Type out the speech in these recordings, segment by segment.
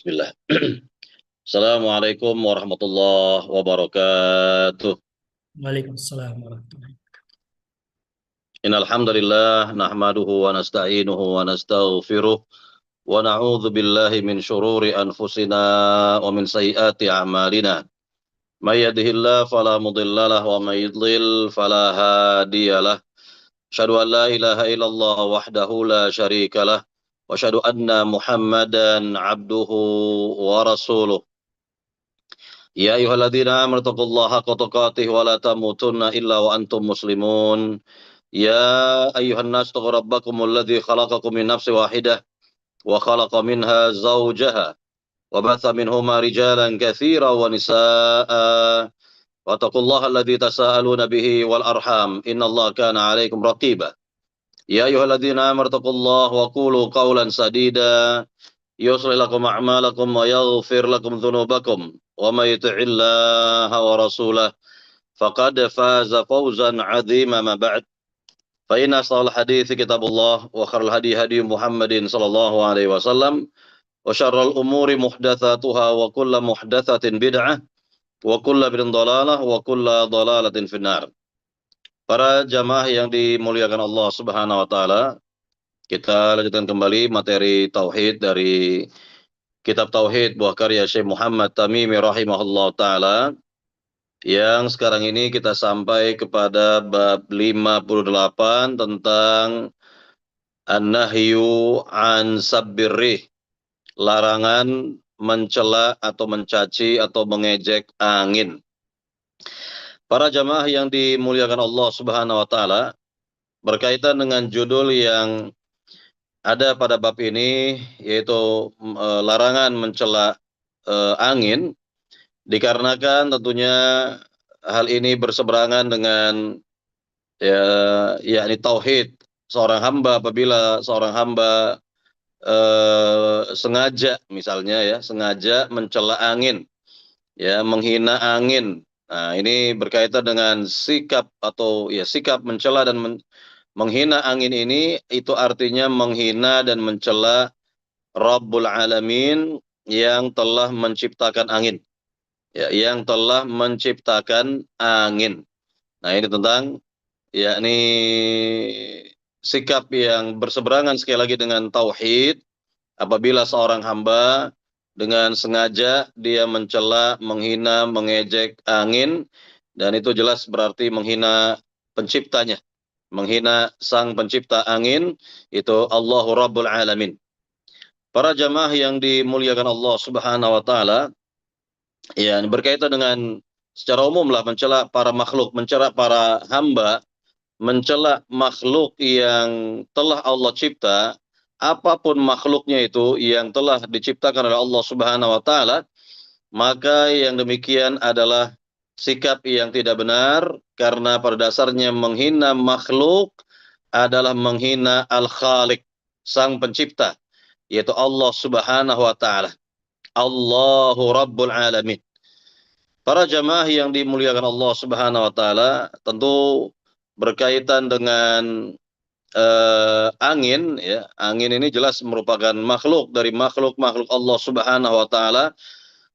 Bismillah. Assalamualaikum warahmatullahi wabarakatuh. Waalaikumsalam warahmatullahi Innal hamdalillah nahmaduhu wa nasta'inuhu wa nastaghfiruh wa na'udzu billahi min syururi anfusina wa min sayyiati a'malina. May yahdihillahu fala mudhillalah wa may yudlil fala hadiyalah. Asyhadu an la ilaha illallah wahdahu la syarikalah wa asyhadu anna Muhammadan 'abduhu wa rasuluh. Ya ayyuhalladzina amanu taqullaha haqqa tuqatih wa la tamutunna illa wa antum muslimun. Ya ayyuhan nas taqu rabbakumul ladzi khalaqakum min nafsin wahidah wa khalaqa minha zawjaha wa batha minhuma rijalan katsiran wa nisaa'a wa taqullaha alladzi tasaaluna bihi wal arham innallaha kana 'alaikum raqiba. Ya ayyuhalladzina amanu taqullaha wa qulu qawlan sadida yuslih lakum a'malakum wa yaghfir lakum dhunubakum wa may yuti'illaha wa rasulahu faqad faza fawzan 'azima ma ba'd fa inna asdaqal hadithi kitabullah wa khairal hadi hadi Muhammadin sallallahu alaihi wasallam wa syarrul umuri muhdatsatuha wa kullu muhdatsatin bid'ah wa kullu bid'atin dhalalah wa kullu dhalalatin finnar. Para jamaah yang dimuliakan Allah Subhanahu wa taala, kita lanjutkan kembali materi tauhid dari Kitab Tauhid buah karya Syekh Muhammad Tamimi rahimahullah taala, yang sekarang ini kita sampai kepada bab 58 tentang an-nahyu an sabbirrih, larangan mencela atau mencaci atau mengejek angin. Para jamaah yang dimuliakan Allah Subhanahu wa taala, berkaitan dengan judul yang ada pada bab ini, yaitu larangan mencela angin, dikarenakan tentunya hal ini berseberangan dengan yakni tauhid seorang hamba. Apabila seorang hamba sengaja, misalnya ya, sengaja mencela angin, ya, menghina angin. Nah, ini berkaitan dengan sikap atau ya sikap mencela dan menghina angin ini, itu artinya menghina dan mencela Rabbul Alamin yang telah menciptakan angin. Ya, yang telah menciptakan angin. Nah, ini tentang yakni sikap yang berseberangan sekali lagi dengan tauhid. Apabila seorang hamba dengan sengaja dia mencela, menghina, mengejek angin, dan itu jelas berarti menghina penciptanya, menghina sang pencipta angin, itu Allahu Rabbul Alamin. Para jamaah yang dimuliakan Allah Subhanahu wa taala, ya, berkaitan dengan secara umum lah mencela para makhluk, mencela para hamba, mencela makhluk yang telah Allah cipta, apapun makhluknya itu yang telah diciptakan oleh Allah Subhanahu wa taala, maka yang demikian adalah sikap yang tidak benar, karena pada dasarnya menghina makhluk adalah menghina Al-Khaliq, sang pencipta, yaitu Allah Subhanahu wa taala. Allahu Rabbul Alamin. Para jamaah yang dimuliakan Allah Subhanahu wa taala, tentu berkaitan dengan angin, ya. Angin ini jelas merupakan makhluk dari makhluk-makhluk Allah Subhanahu wa taala,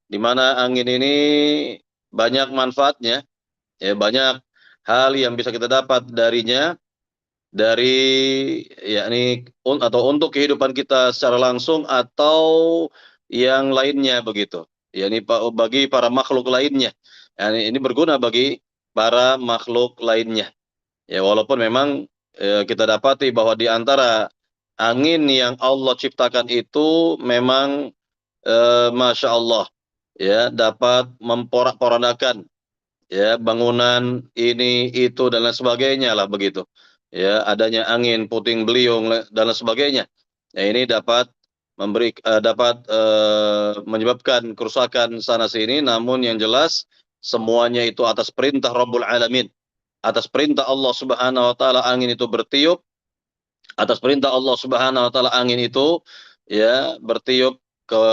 di mana angin ini banyak manfaatnya, ya, banyak hal yang bisa kita dapat darinya, dari yakni atau untuk kehidupan kita secara langsung atau yang lainnya begitu. Yakni bagi para makhluk lainnya. Yani ini berguna bagi para makhluk lainnya. Ya, walaupun memang kita dapati bahwa di antara angin yang Allah ciptakan itu memang Masya Allah, ya, dapat memporak-porandakan, ya, bangunan ini itu dan lain sebagainya lah begitu, ya, adanya angin puting beliung dan lain sebagainya. Ya, ini dapat menyebabkan kerusakan sana sini, namun yang jelas semuanya itu atas perintah Rabbul Alamin, atas perintah Allah Subhanahu wa taala angin itu bertiup, atas perintah Allah Subhanahu wa taala angin itu, ya, bertiup ke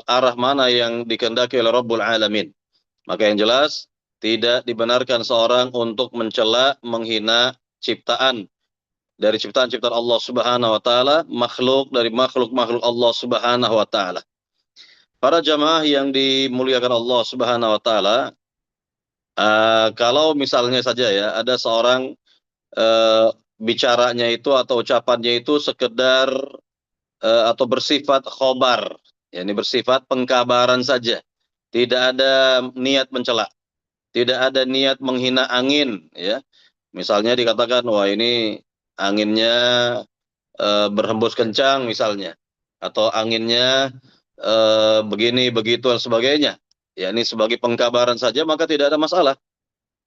arah mana yang dikehendaki oleh Rabbul Alamin. Maka yang jelas tidak dibenarkan seorang untuk mencela, menghina ciptaan dari ciptaan-ciptaan Allah Subhanahu wa taala, makhluk dari makhluk-makhluk Allah Subhanahu wa taala. Para jamaah yang dimuliakan Allah Subhanahu wa taala, kalau misalnya saja ya ada seorang eh, bicaranya itu atau ucapannya itu sekedar atau bersifat khobar, ya ini bersifat pengkabaran saja. Tidak ada niat mencela, tidak ada niat menghina angin, ya. Misalnya dikatakan, wah ini anginnya berhembus kencang misalnya, atau anginnya begini begitu dan sebagainya. Ya ini sebagai pengkabaran saja maka tidak ada masalah.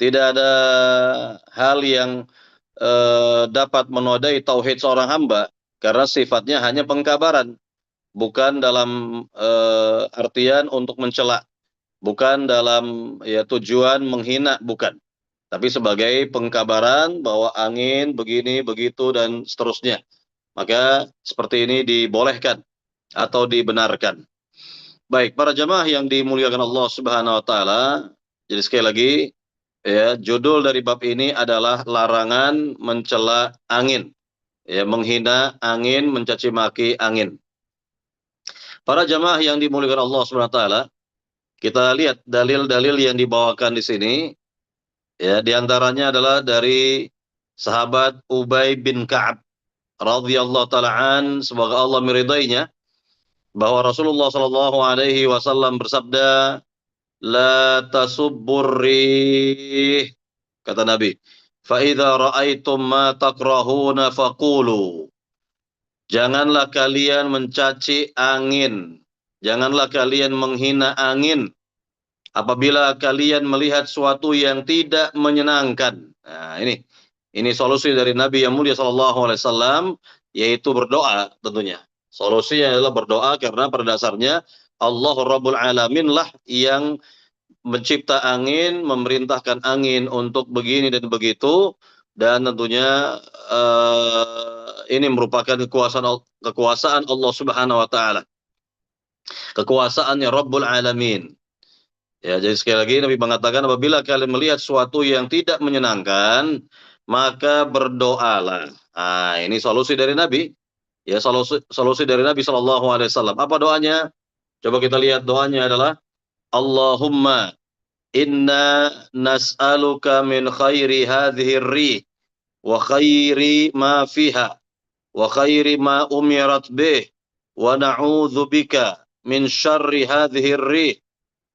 Tidak ada hal yang dapat menodai tauhid seorang hamba karena sifatnya hanya pengkabaran, bukan dalam artian untuk mencela, bukan dalam ya tujuan menghina, bukan. Tapi sebagai pengkabaran bahwa angin begini begitu dan seterusnya. Maka seperti ini dibolehkan atau dibenarkan. Baik, para jamaah yang dimuliakan Allah Subhanahu wa taala, jadi sekali lagi ya, judul dari bab ini adalah larangan mencela angin, ya, menghina angin, mencaci maki angin. Para jamaah yang dimuliakan Allah Subhanahu wa taala, kita lihat dalil-dalil yang dibawakan di sini, ya, diantaranya adalah dari sahabat Ubay bin Ka'ab radhiyallahu taala semoga Allah meridainya, bahwa Rasulullah Shallallahu alaihi wasallam bersabda, la tasubbur rih, kata Nabi, fa idza ra'aitum ma takrahuna faqulu, janganlah kalian mencaci angin, janganlah kalian menghina angin apabila kalian melihat suatu yang tidak menyenangkan. Nah, ini solusi dari Nabi yang mulia sallallahu alaihi wasallam, yaitu berdoa tentunya. Solusinya adalah berdoa karena pada dasarnya Allah Rabbul Alamin lah yang mencipta angin, memerintahkan angin untuk begini dan begitu, dan tentunya ini merupakan kekuasaan Allah Subhanahu wa taala. Kekuasaannya Rabbul Alamin. Ya, jadi sekali lagi Nabi mengatakan apabila kalian melihat sesuatu yang tidak menyenangkan, maka berdoalah. Nah, ini solusi dari Nabi. Ya, solusi dari Nabi Shallallahu alaihi wasallam. Apa doanya? Coba kita lihat, doanya adalah Allahumma inna nas'aluka min khairi hadhihi rih wa khairi ma fiha wa khairi ma umirat bih wa na'udzu bika min syarri hadhihi rih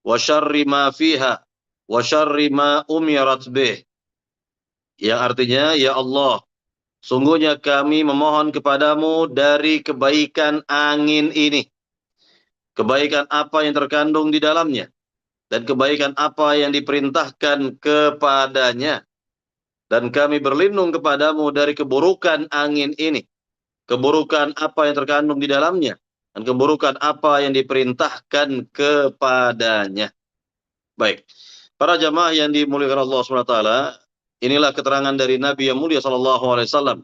wa syarri ma fiha wa syarri ma umirat bih. Yang artinya, ya Allah, sungguhnya kami memohon kepadamu dari kebaikan angin ini. Kebaikan apa yang terkandung di dalamnya dan kebaikan apa yang diperintahkan kepadanya. Dan kami berlindung kepadamu dari keburukan angin ini. Keburukan apa yang terkandung di dalamnya dan keburukan apa yang diperintahkan kepadanya. Baik, para jamaah yang dimuliakan Allah SWT, inilah keterangan dari Nabi yang mulia Sallallahu Alaihi Wasallam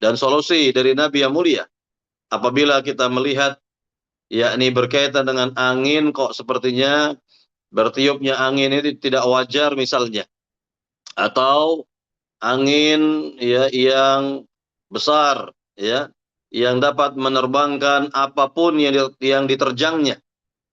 dan solusi dari Nabi yang mulia. Apabila kita melihat, yakni berkaitan dengan angin, kok sepertinya bertiupnya angin ini tidak wajar misalnya, atau angin ya yang besar, ya, yang dapat menerbangkan apapun yang diterjangnya,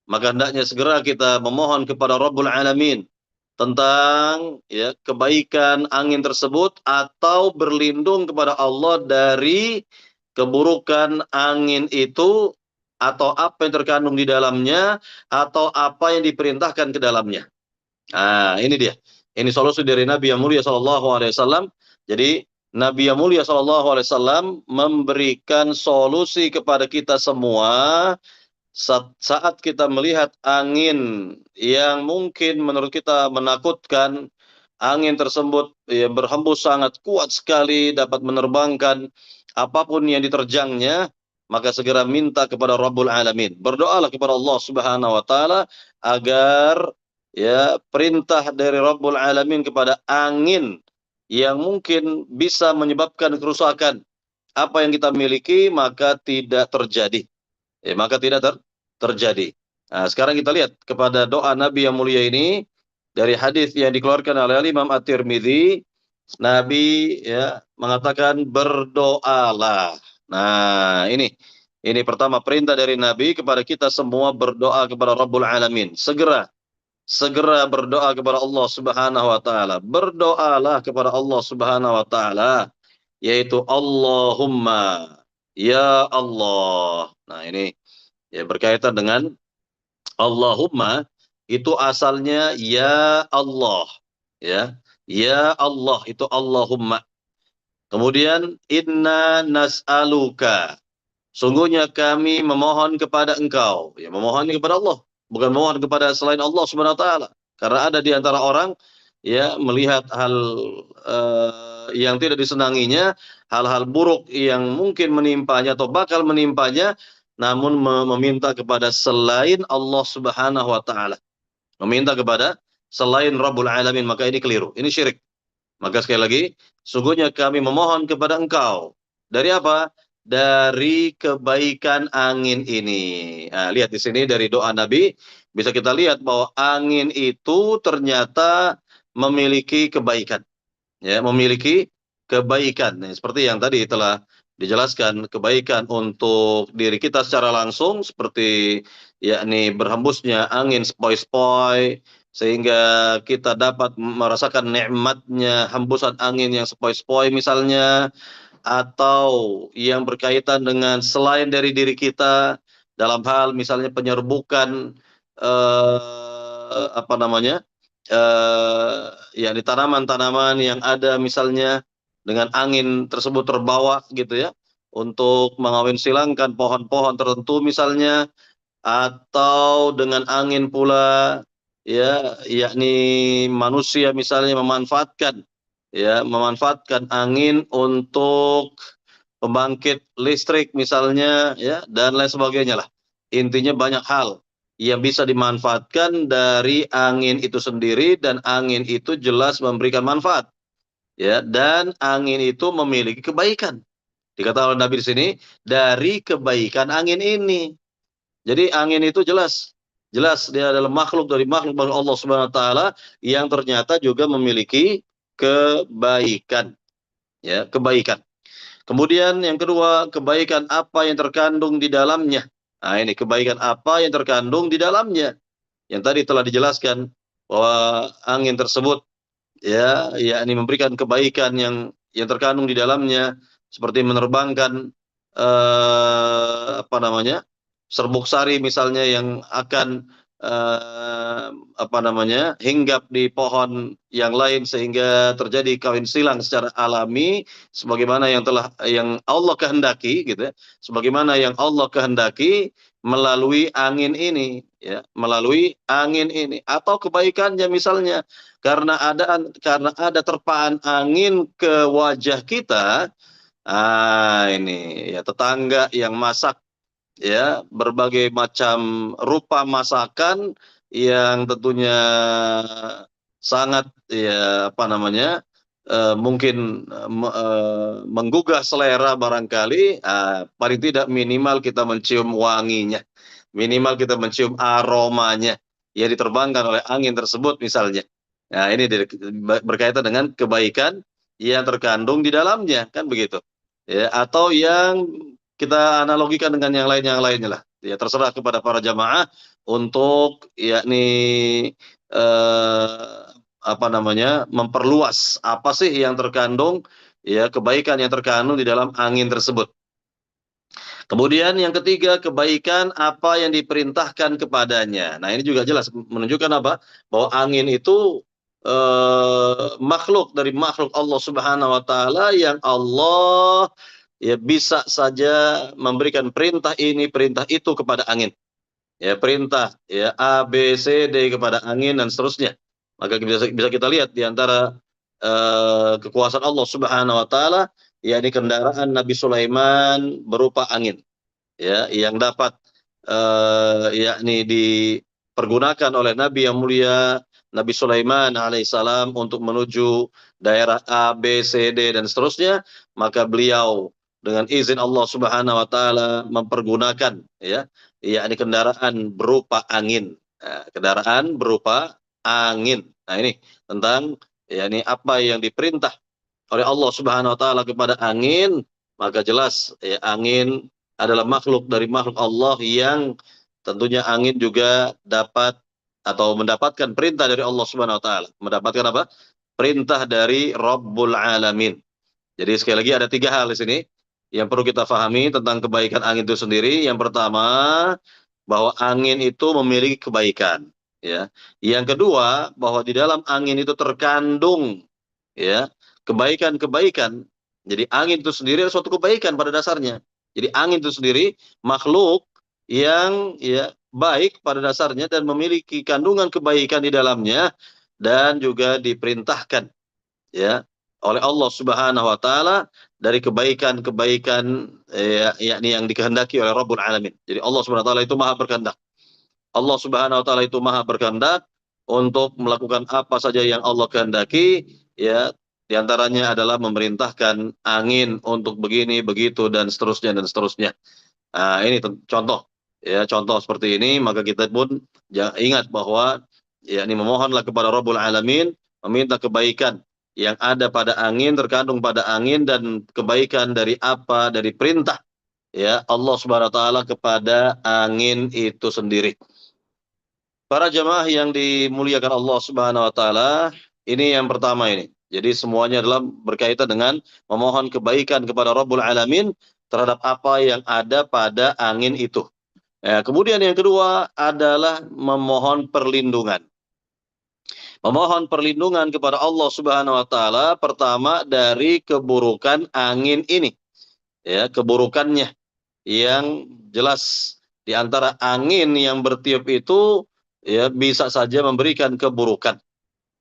maka hendaknya segera kita memohon kepada Rabbul Alamin tentang ya kebaikan angin tersebut, atau berlindung kepada Allah dari keburukan angin itu, atau apa yang terkandung di dalamnya, atau apa yang diperintahkan ke dalamnya. Nah, ini dia. Ini solusi dari Nabi yang mulia sallallahu alaihi wasallam. Jadi Nabi yang mulia sallallahu alaihi wasallam memberikan solusi kepada kita semua saat kita melihat angin yang mungkin menurut kita menakutkan. Angin tersebut ya, berhembus sangat kuat sekali, dapat menerbangkan apapun yang diterjangnya, maka segera minta kepada Rabbul Alamin. Berdoalah kepada Allah Subhanahu wa taala agar ya perintah dari Rabbul Alamin kepada angin yang mungkin bisa menyebabkan kerusakan apa yang kita miliki, maka tidak terjadi. Maka tidak terjadi. Nah, sekarang kita lihat kepada doa Nabi yang mulia ini dari hadis yang dikeluarkan oleh Imam At-Tirmidzi. Nabi ya mengatakan berdoalah. Nah, ini Ini pertama perintah dari Nabi kepada kita semua berdoa kepada Rabbul Alamin. Segera berdoa kepada Allah Subhanahu wa taala. Berdoalah kepada Allah Subhanahu wa taala, yaitu Allahumma, ya Allah. Nah, ini ya berkaitan dengan Allahumma, itu asalnya ya Allah, ya. Ya Allah itu Allahumma. Kemudian inna nas'aluka. Sungguhnya kami memohon kepada engkau. Ya, memohon kepada Allah, bukan memohon kepada selain Allah Subhanahu wa taala. Karena ada di antara orang ya melihat hal yang tidak disenanginya, hal-hal buruk yang mungkin menimpanya atau bakal menimpanya, namun meminta kepada selain Allah Subhanahu wa taala. Meminta kepada selain Rabbul Alamin, maka ini keliru. Ini syirik. Maka sekali lagi, sungguhnya kami memohon kepada engkau. Dari apa? Dari kebaikan angin ini. Nah, lihat di sini dari doa Nabi, bisa kita lihat bahwa angin itu ternyata memiliki kebaikan. Ya, memiliki kebaikan. Nah, seperti yang tadi telah dijelaskan, kebaikan untuk diri kita secara langsung, seperti yakni berhembusnya angin sepoi-sepoi, sehingga kita dapat merasakan nikmatnya hembusan angin yang sepoi-sepoi misalnya, atau yang berkaitan dengan selain dari diri kita dalam hal misalnya penyerbukan apa namanya ya di tanaman-tanaman yang ada misalnya dengan angin tersebut terbawa gitu ya untuk mengawin silangkan pohon-pohon tertentu misalnya, atau dengan angin pula ya yakni manusia misalnya memanfaatkan angin untuk pembangkit listrik misalnya ya dan lain sebagainya lah. Intinya banyak hal yang bisa dimanfaatkan dari angin itu sendiri, dan angin itu jelas memberikan manfaat ya, dan angin itu memiliki kebaikan. Dikatakan oleh Nabi di sini dari kebaikan angin ini. Jadi angin itu jelas dia adalah makhluk dari makhluk Allah Subhanahu wa taala yang ternyata juga memiliki kebaikan ya, kebaikan. Kemudian yang kedua, kebaikan apa yang terkandung di dalamnya. Nah, ini kebaikan apa yang terkandung di dalamnya. Yang tadi telah dijelaskan bahwa angin tersebut ya yakni memberikan kebaikan yang terkandung di dalamnya, seperti menerbangkan apa namanya? Serbuk sari misalnya yang akan apa namanya? Hinggap di pohon yang lain sehingga terjadi kawin silang secara alami sebagaimana yang Allah kehendaki gitu ya. Sebagaimana yang Allah kehendaki melalui angin ini ya, melalui angin ini, atau kebaikannya misalnya karena ada terpaan angin ke wajah kita. Ini ya tetangga yang masak ya berbagai macam rupa masakan yang tentunya sangat ya apa namanya mungkin menggugah selera barangkali, paling tidak minimal kita mencium wanginya, minimal kita mencium aromanya yang diterbangkan oleh angin tersebut misalnya. Nah, ini berkaitan dengan kebaikan yang terkandung di dalamnya, kan begitu. Ya, atau yang kita analogikan dengan yang lainnya lah. Ya, terserah kepada para jamaah untuk yakni apa namanya memperluas apa sih yang terkandung ya, kebaikan yang terkandung di dalam angin tersebut. Kemudian yang ketiga, kebaikan apa yang diperintahkan kepadanya. Nah, ini juga jelas menunjukkan apa? Bahwa angin itu makhluk dari makhluk Allah Subhanahu wa taala yang Allah ya bisa saja memberikan perintah ini, perintah itu kepada angin. Ya, perintah ya A, B, C, D kepada angin dan seterusnya. Maka bisa kita lihat di antara kekuasaan Allah Subhanahu wa taala yakni kendaraan Nabi Sulaiman berupa angin ya yang dapat yakni dipergunakan oleh Nabi yang mulia Nabi Sulaiman alaihissalam untuk menuju daerah A, B, C, D dan seterusnya, maka beliau dengan izin Allah Subhanahu wa taala mempergunakan ya yakni kendaraan berupa angin. Nah, kendaraan berupa angin. Nah, ini tentang yakni apa yang diperintah oleh Allah Subhanahu wa taala kepada angin, maka jelas ya angin adalah makhluk dari makhluk Allah yang tentunya angin juga dapat atau mendapatkan perintah dari Allah Subhanahu wa taala. Mendapatkan apa? Perintah dari Rabbul Alamin. Jadi sekali lagi ada 3 hal di sini yang perlu kita pahami tentang kebaikan angin itu sendiri. Yang pertama, bahwa angin itu memiliki kebaikan, ya. Yang kedua, bahwa di dalam angin itu terkandung, ya, kebaikan-kebaikan. Jadi angin itu sendiri adalah suatu kebaikan pada dasarnya. Jadi angin itu sendiri makhluk yang ya baik pada dasarnya dan memiliki kandungan kebaikan di dalamnya dan juga diperintahkan ya oleh Allah Subhanahu wa taala dari kebaikan-kebaikan yakni yang dikehendaki oleh Rabbul Alamin. Jadi Allah Subhanahu wa taala itu Maha berkehendak. Allah Subhanahu wa taala itu Maha berkehendak untuk melakukan apa saja yang Allah kehendaki, ya, di antaranya adalah memerintahkan angin untuk begini, begitu dan seterusnya dan seterusnya. Nah, ini contoh, ya, contoh seperti ini, maka kita pun ingat bahwa ya ini memohonlah kepada Rabbul Alamin, meminta kebaikan yang ada pada angin, terkandung pada angin dan kebaikan dari apa? Dari perintah ya Allah Subhanahu wa taala kepada angin itu sendiri. Para jamaah yang dimuliakan Allah Subhanahu wa taala, ini yang pertama ini. Jadi semuanya adalah berkaitan dengan memohon kebaikan kepada Rabbul Alamin terhadap apa yang ada pada angin itu. Ya, kemudian yang kedua adalah memohon perlindungan. Memohon perlindungan kepada Allah Subhanahu wa taala pertama dari keburukan angin ini. Ya, keburukannya yang jelas di antara angin yang bertiup itu ya bisa saja memberikan keburukan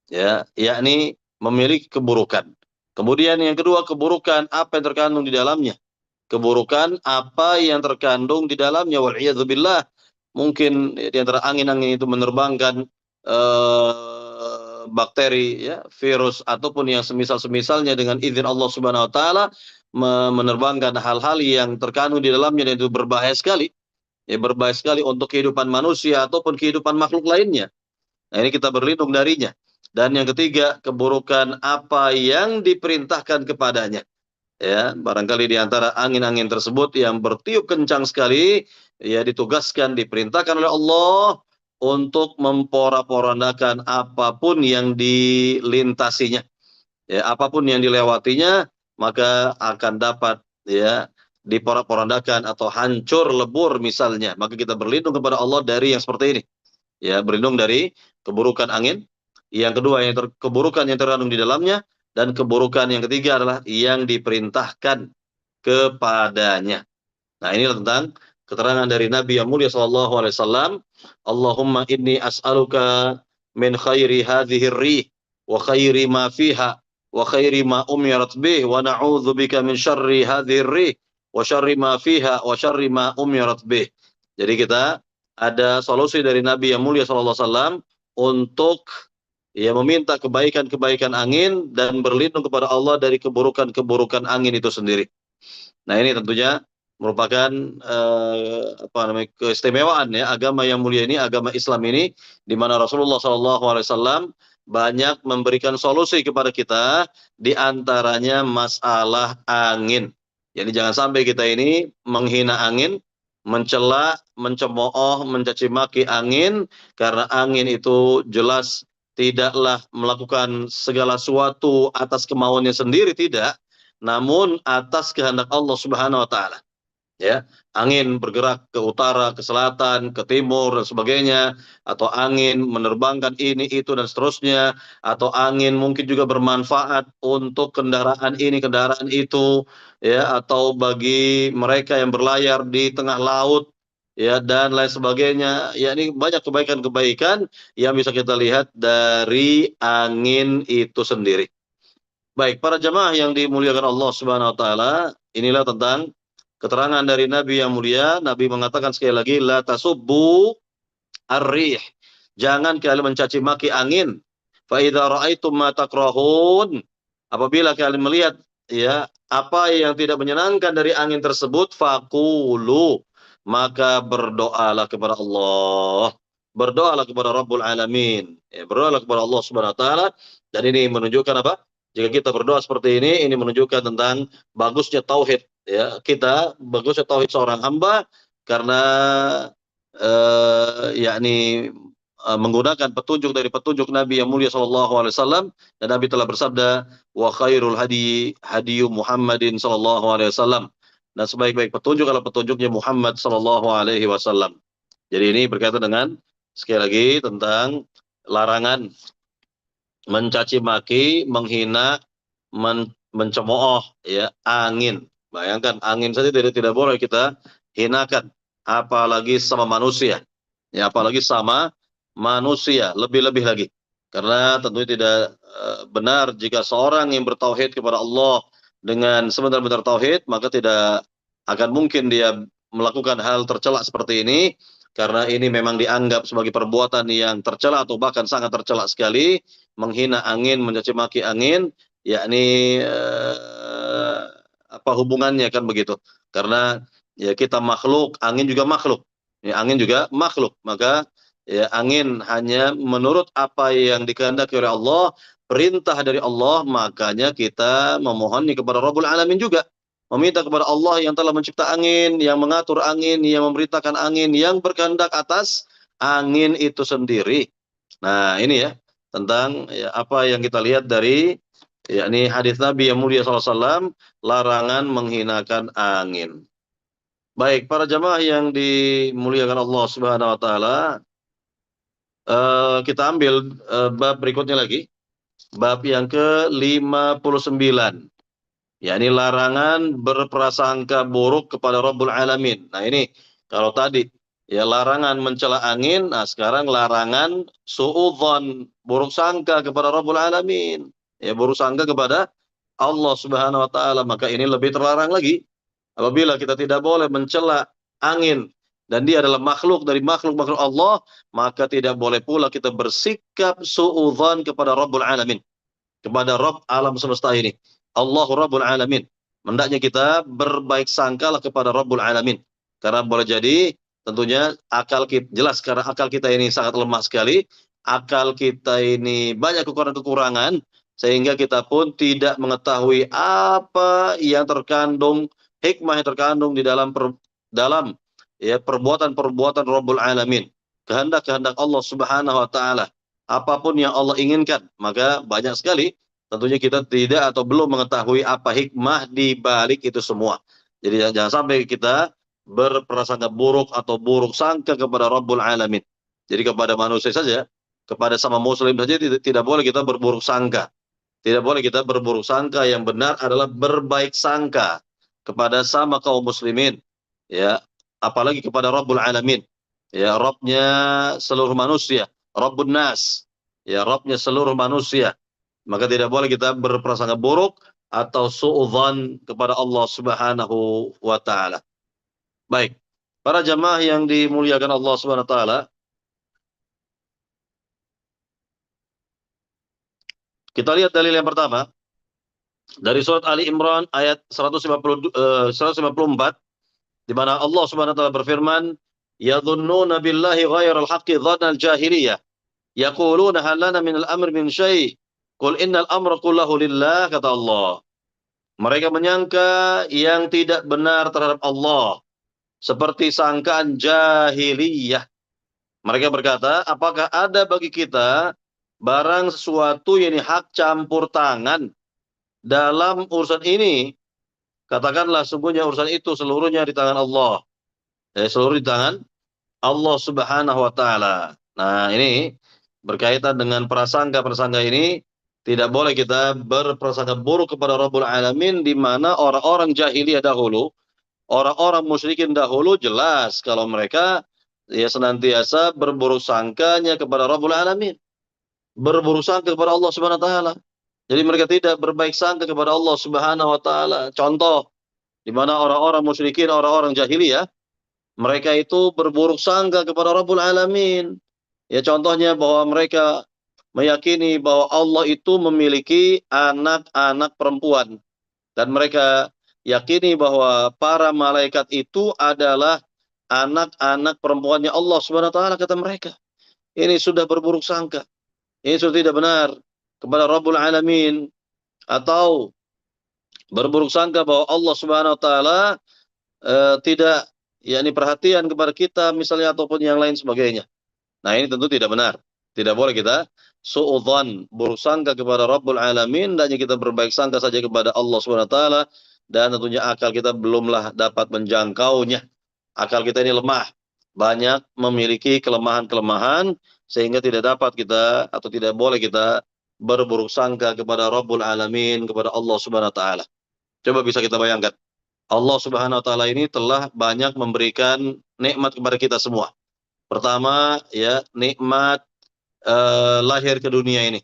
ya yakni memiliki keburukan. Kemudian yang kedua keburukan apa yang terkandung di dalamnya. Keburukan apa yang terkandung di dalamnya wal'iyadzubillah. Mungkin di antara angin-angin itu menerbangkan bakteri ya, virus ataupun yang semisal-semisalnya dengan izin Allah Subhanahu wa taala menerbangkan hal-hal yang terkandung di dalamnya dan itu berbahaya sekali. Ya berbahaya sekali untuk kehidupan manusia ataupun kehidupan makhluk lainnya. Nah, ini kita berlindung darinya. Dan yang ketiga, keburukan apa yang diperintahkan kepadanya. Ya, barangkali di antara angin-angin tersebut yang bertiup kencang sekali, ya ditugaskan, diperintahkan oleh Allah untuk memporak-porandakan apapun yang dilintasinya. Ya, apapun yang dilewatinya, maka akan dapat ya diporak-porandakan atau hancur lebur misalnya. Maka kita berlindung kepada Allah dari yang seperti ini. Ya, berlindung dari keburukan angin. Yang kedua, keburukan yang terkandung di dalamnya. Dan keburukan yang ketiga adalah yang diperintahkan kepadanya. Nah, inilah tentang keterangan dari Nabi yang mulia sallallahu alaihi wasallam. Allahumma inni as'aluka min khairi hadhihi rih wa khairi ma fiha wa khairi ma umirat bih wa na'udzubika min syarri hadhihi rih wa syarri ma fiha wa syarri ma umirat bih. Jadi kita ada solusi dari Nabi yang mulia sallallahu alaihi wasallam untuk ya meminta kebaikan-kebaikan angin dan berlindung kepada Allah dari keburukan-keburukan angin itu sendiri. Nah, ini tentunya merupakan apa namanya keistimewaan ya agama yang mulia ini, agama Islam ini, di mana Rasulullah SAW banyak memberikan solusi kepada kita, di antaranya masalah angin. Jadi jangan sampai kita ini menghina angin, mencela, mencemooh, mencaci maki angin, karena angin itu jelas tidaklah melakukan segala sesuatu atas kemauannya sendiri, tidak, namun atas kehendak Allah Subhanahu wa taala. Ya, angin bergerak ke utara, ke selatan, ke timur dan sebagainya, atau angin menerbangkan ini itu dan seterusnya, atau angin mungkin juga bermanfaat untuk kendaraan ini, kendaraan itu, ya, atau bagi mereka yang berlayar di tengah laut, ya, dan lain sebagainya. Ya, ini banyak kebaikan-kebaikan yang bisa kita lihat dari angin itu sendiri. Baik, para jamaah yang dimuliakan Allah Subhanahu wa taala, inilah tentang keterangan dari Nabi yang mulia. Nabi mengatakan sekali lagi, la tasubbu ar-rih. Jangan kalian mencaci maki angin. Fa idza ra'aitum ma takrahun. Apabila kalian melihat ya apa yang tidak menyenangkan dari angin tersebut, faqulu, maka berdoalah kepada Allah. Berdoalah kepada Rabbul Alamin. Ya, berdoalah kepada Allah Subhanahu wa taala, dan ini menunjukkan apa? Jika kita berdoa seperti ini menunjukkan tentang bagusnya tauhid. ya kita bagusnya tauhid seorang hamba karena yakni menggunakan petunjuk dari petunjuk Nabi yang mulia sallallahu alaihi wasallam, dan Nabi telah bersabda, wa khairul hadi hadiyu Muhammadin sallallahu alaihi wasallam, dan sebaik-baik petunjuk adalah petunjuknya Muhammad sallallahu alaihi wasallam. Jadi ini berkaitan dengan sekali lagi tentang larangan mencaci maki, menghina, mencemooh ya angin. Bayangkan angin saja tidak boleh kita hinakan, apalagi sama manusia. Ya, apalagi sama manusia, lebih-lebih lagi. Karena tentunya tidak benar jika seorang yang bertauhid kepada Allah dengan sebenar-benar tauhid, maka tidak akan mungkin dia melakukan hal tercela seperti ini, karena ini memang dianggap sebagai perbuatan yang tercela atau bahkan sangat tercela sekali, menghina angin, mencaci maki angin, yakni apa hubungannya kan begitu. Karena ya kita makhluk, angin juga makhluk. Ya, angin juga makhluk. Maka ya angin hanya menurut apa yang dikehendaki oleh Allah, perintah dari Allah, makanya kita memohon kepada Rabbul Alamin juga. Meminta kepada Allah yang telah mencipta angin, yang mengatur angin, yang memerintahkan angin, yang berkehendak atas angin itu sendiri. Nah, ini ya tentang ya, apa yang kita lihat dari yakni hadis Nabi yang mulia SAW, larangan menghinakan angin. Baik, para jamaah yang dimuliakan Allah Subhanahu wa taala, kita ambil bab berikutnya lagi, bab yang ke-59. Yakni larangan berprasangka buruk kepada Rabbul Alamin. Nah, ini kalau tadi ya larangan mencela angin, nah sekarang larangan suudzon, buruk sangka kepada Rabbul Alamin. Ya, buruk sangka kepada Allah Subhanahu wa taala, maka ini lebih terlarang lagi. Apabila kita tidak boleh mencela angin dan dia adalah makhluk dari makhluk-makhluk Allah, maka tidak boleh pula kita bersikap suudzon kepada Rabbul Alamin, kepada Rabb alam semesta ini. Allahu Rabbul Alamin. Hendaknya kita berbaik sangkalah kepada Rabbul Alamin. Karena boleh jadi tentunya akal kita, jelas karena akal kita ini sangat lemah sekali, akal kita ini banyak kekurangan-kekurangan, sehingga kita pun tidak mengetahui apa yang terkandung, hikmah yang terkandung di dalam ya perbuatan-perbuatan Rabbul Alamin. Kehendak-kehendak Allah Subhanahu wa taala. Apapun yang Allah inginkan, maka banyak sekali tentunya kita tidak atau belum mengetahui apa hikmah di balik itu semua. Jadi jangan sampai kita berprasangka buruk atau buruk sangka kepada Rabbul Alamin. Jadi kepada manusia saja, kepada sama muslim saja tidak boleh kita berburuk sangka. Tidak boleh kita berburuk sangka, yang benar adalah berbaik sangka kepada sama kaum muslimin. Ya, apalagi kepada Rabbul Alamin. Ya, Rabbnya seluruh manusia, Rabbun Nas. Ya, Rabbnya seluruh manusia. Maka tidak boleh kita berprasangka buruk atau suudzon kepada Allah Subhanahu wa taala. Baik. Para jamaah yang dimuliakan Allah Subhanahu wa taala, kita lihat dalil yang pertama dari surat Ali Imran ayat 154, di mana Allah Subhanahu wa taala berfirman, "Yadhunnuna billahi ghairal haqqi dhannal jahiliyah, yaquluna hal lana min al-amri min syai', qul innal amra kullahu lillah," kata Allah. Mereka menyangka yang tidak benar terhadap Allah, seperti sangkaan jahiliyah. Mereka berkata, apakah ada bagi kita barang sesuatu yang hak campur tangan dalam urusan ini? Katakanlah sungguhnya urusan itu seluruhnya di tangan Allah. Seluruh di tangan Allah Subhanahu wa taala. Nah, ini berkaitan dengan prasangka-prasangka ini, tidak boleh kita berprasangka buruk kepada Rabbul Alamin, di mana orang-orang jahiliyah dahulu, orang-orang musyrikin dahulu, jelas kalau mereka ya senantiasa berburuk sangkanya kepada Rabbul Alamin, berburuk sangka kepada Allah Subhanahu wa taala. Jadi mereka tidak berbaik sangka kepada Allah Subhanahu wa taala. Contoh di mana orang-orang musyrikin, orang-orang jahiliyah, mereka itu berburuk sangka kepada Rabbul Alamin. Ya, contohnya bahwa mereka meyakini bahwa Allah itu memiliki anak-anak perempuan, dan mereka yakini bahwa para malaikat itu adalah anak-anak perempuannya Allah Subhanahu wa taala, kata mereka. Ini sudah berburuk sangka. Ini sudah tidak benar kepada Rabbul Alamin. Atau berburuk sangka bahwa Allah Subhanahu wa taala tidak perhatian kepada kita misalnya ataupun yang lain sebagainya. Nah, ini tentu tidak benar. Tidak boleh kita suudzon, buruk sangka kepada Rabbul Alamin, dan kita berbaik sangka saja kepada Allah Subhanahu wa taala, dan tentunya akal kita belumlah dapat menjangkaunya. Akal kita ini lemah, banyak memiliki kelemahan-kelemahan sehingga tidak dapat kita atau tidak boleh kita berburuk sangka kepada Rabbul Alamin, kepada Allah Subhanahu wa taala. Coba bisa kita bayangkan, Allah Subhanahu wa taala ini telah banyak memberikan nikmat kepada kita semua. Pertama, nikmat lahir ke dunia ini.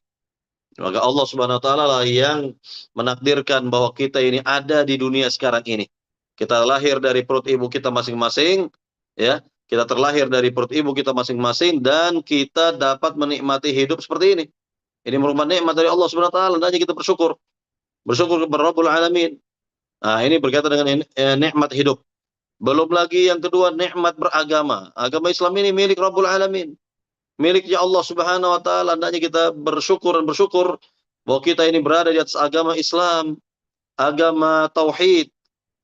Maka Allah Subhanahu wa taala lah yang menakdirkan bahwa kita ini ada di dunia sekarang ini. Kita lahir dari perut ibu kita masing-masing, ya. Kita terlahir dari perut ibu kita masing-masing dan kita dapat menikmati hidup seperti ini. Ini merupakan nikmat dari Allah Subhanahu wa taala, dan kita bersyukur. Bersyukur kepada Rabbul Alamin. Nah, ini berkaitan dengan nikmat hidup. Belum lagi yang kedua, nikmat beragama. Agama Islam ini milik Rabbul Alamin, miliknya Allah Subhanahu wa taala. Hendaknya kita bersyukur bahwa kita ini berada di atas agama Islam, agama tauhid,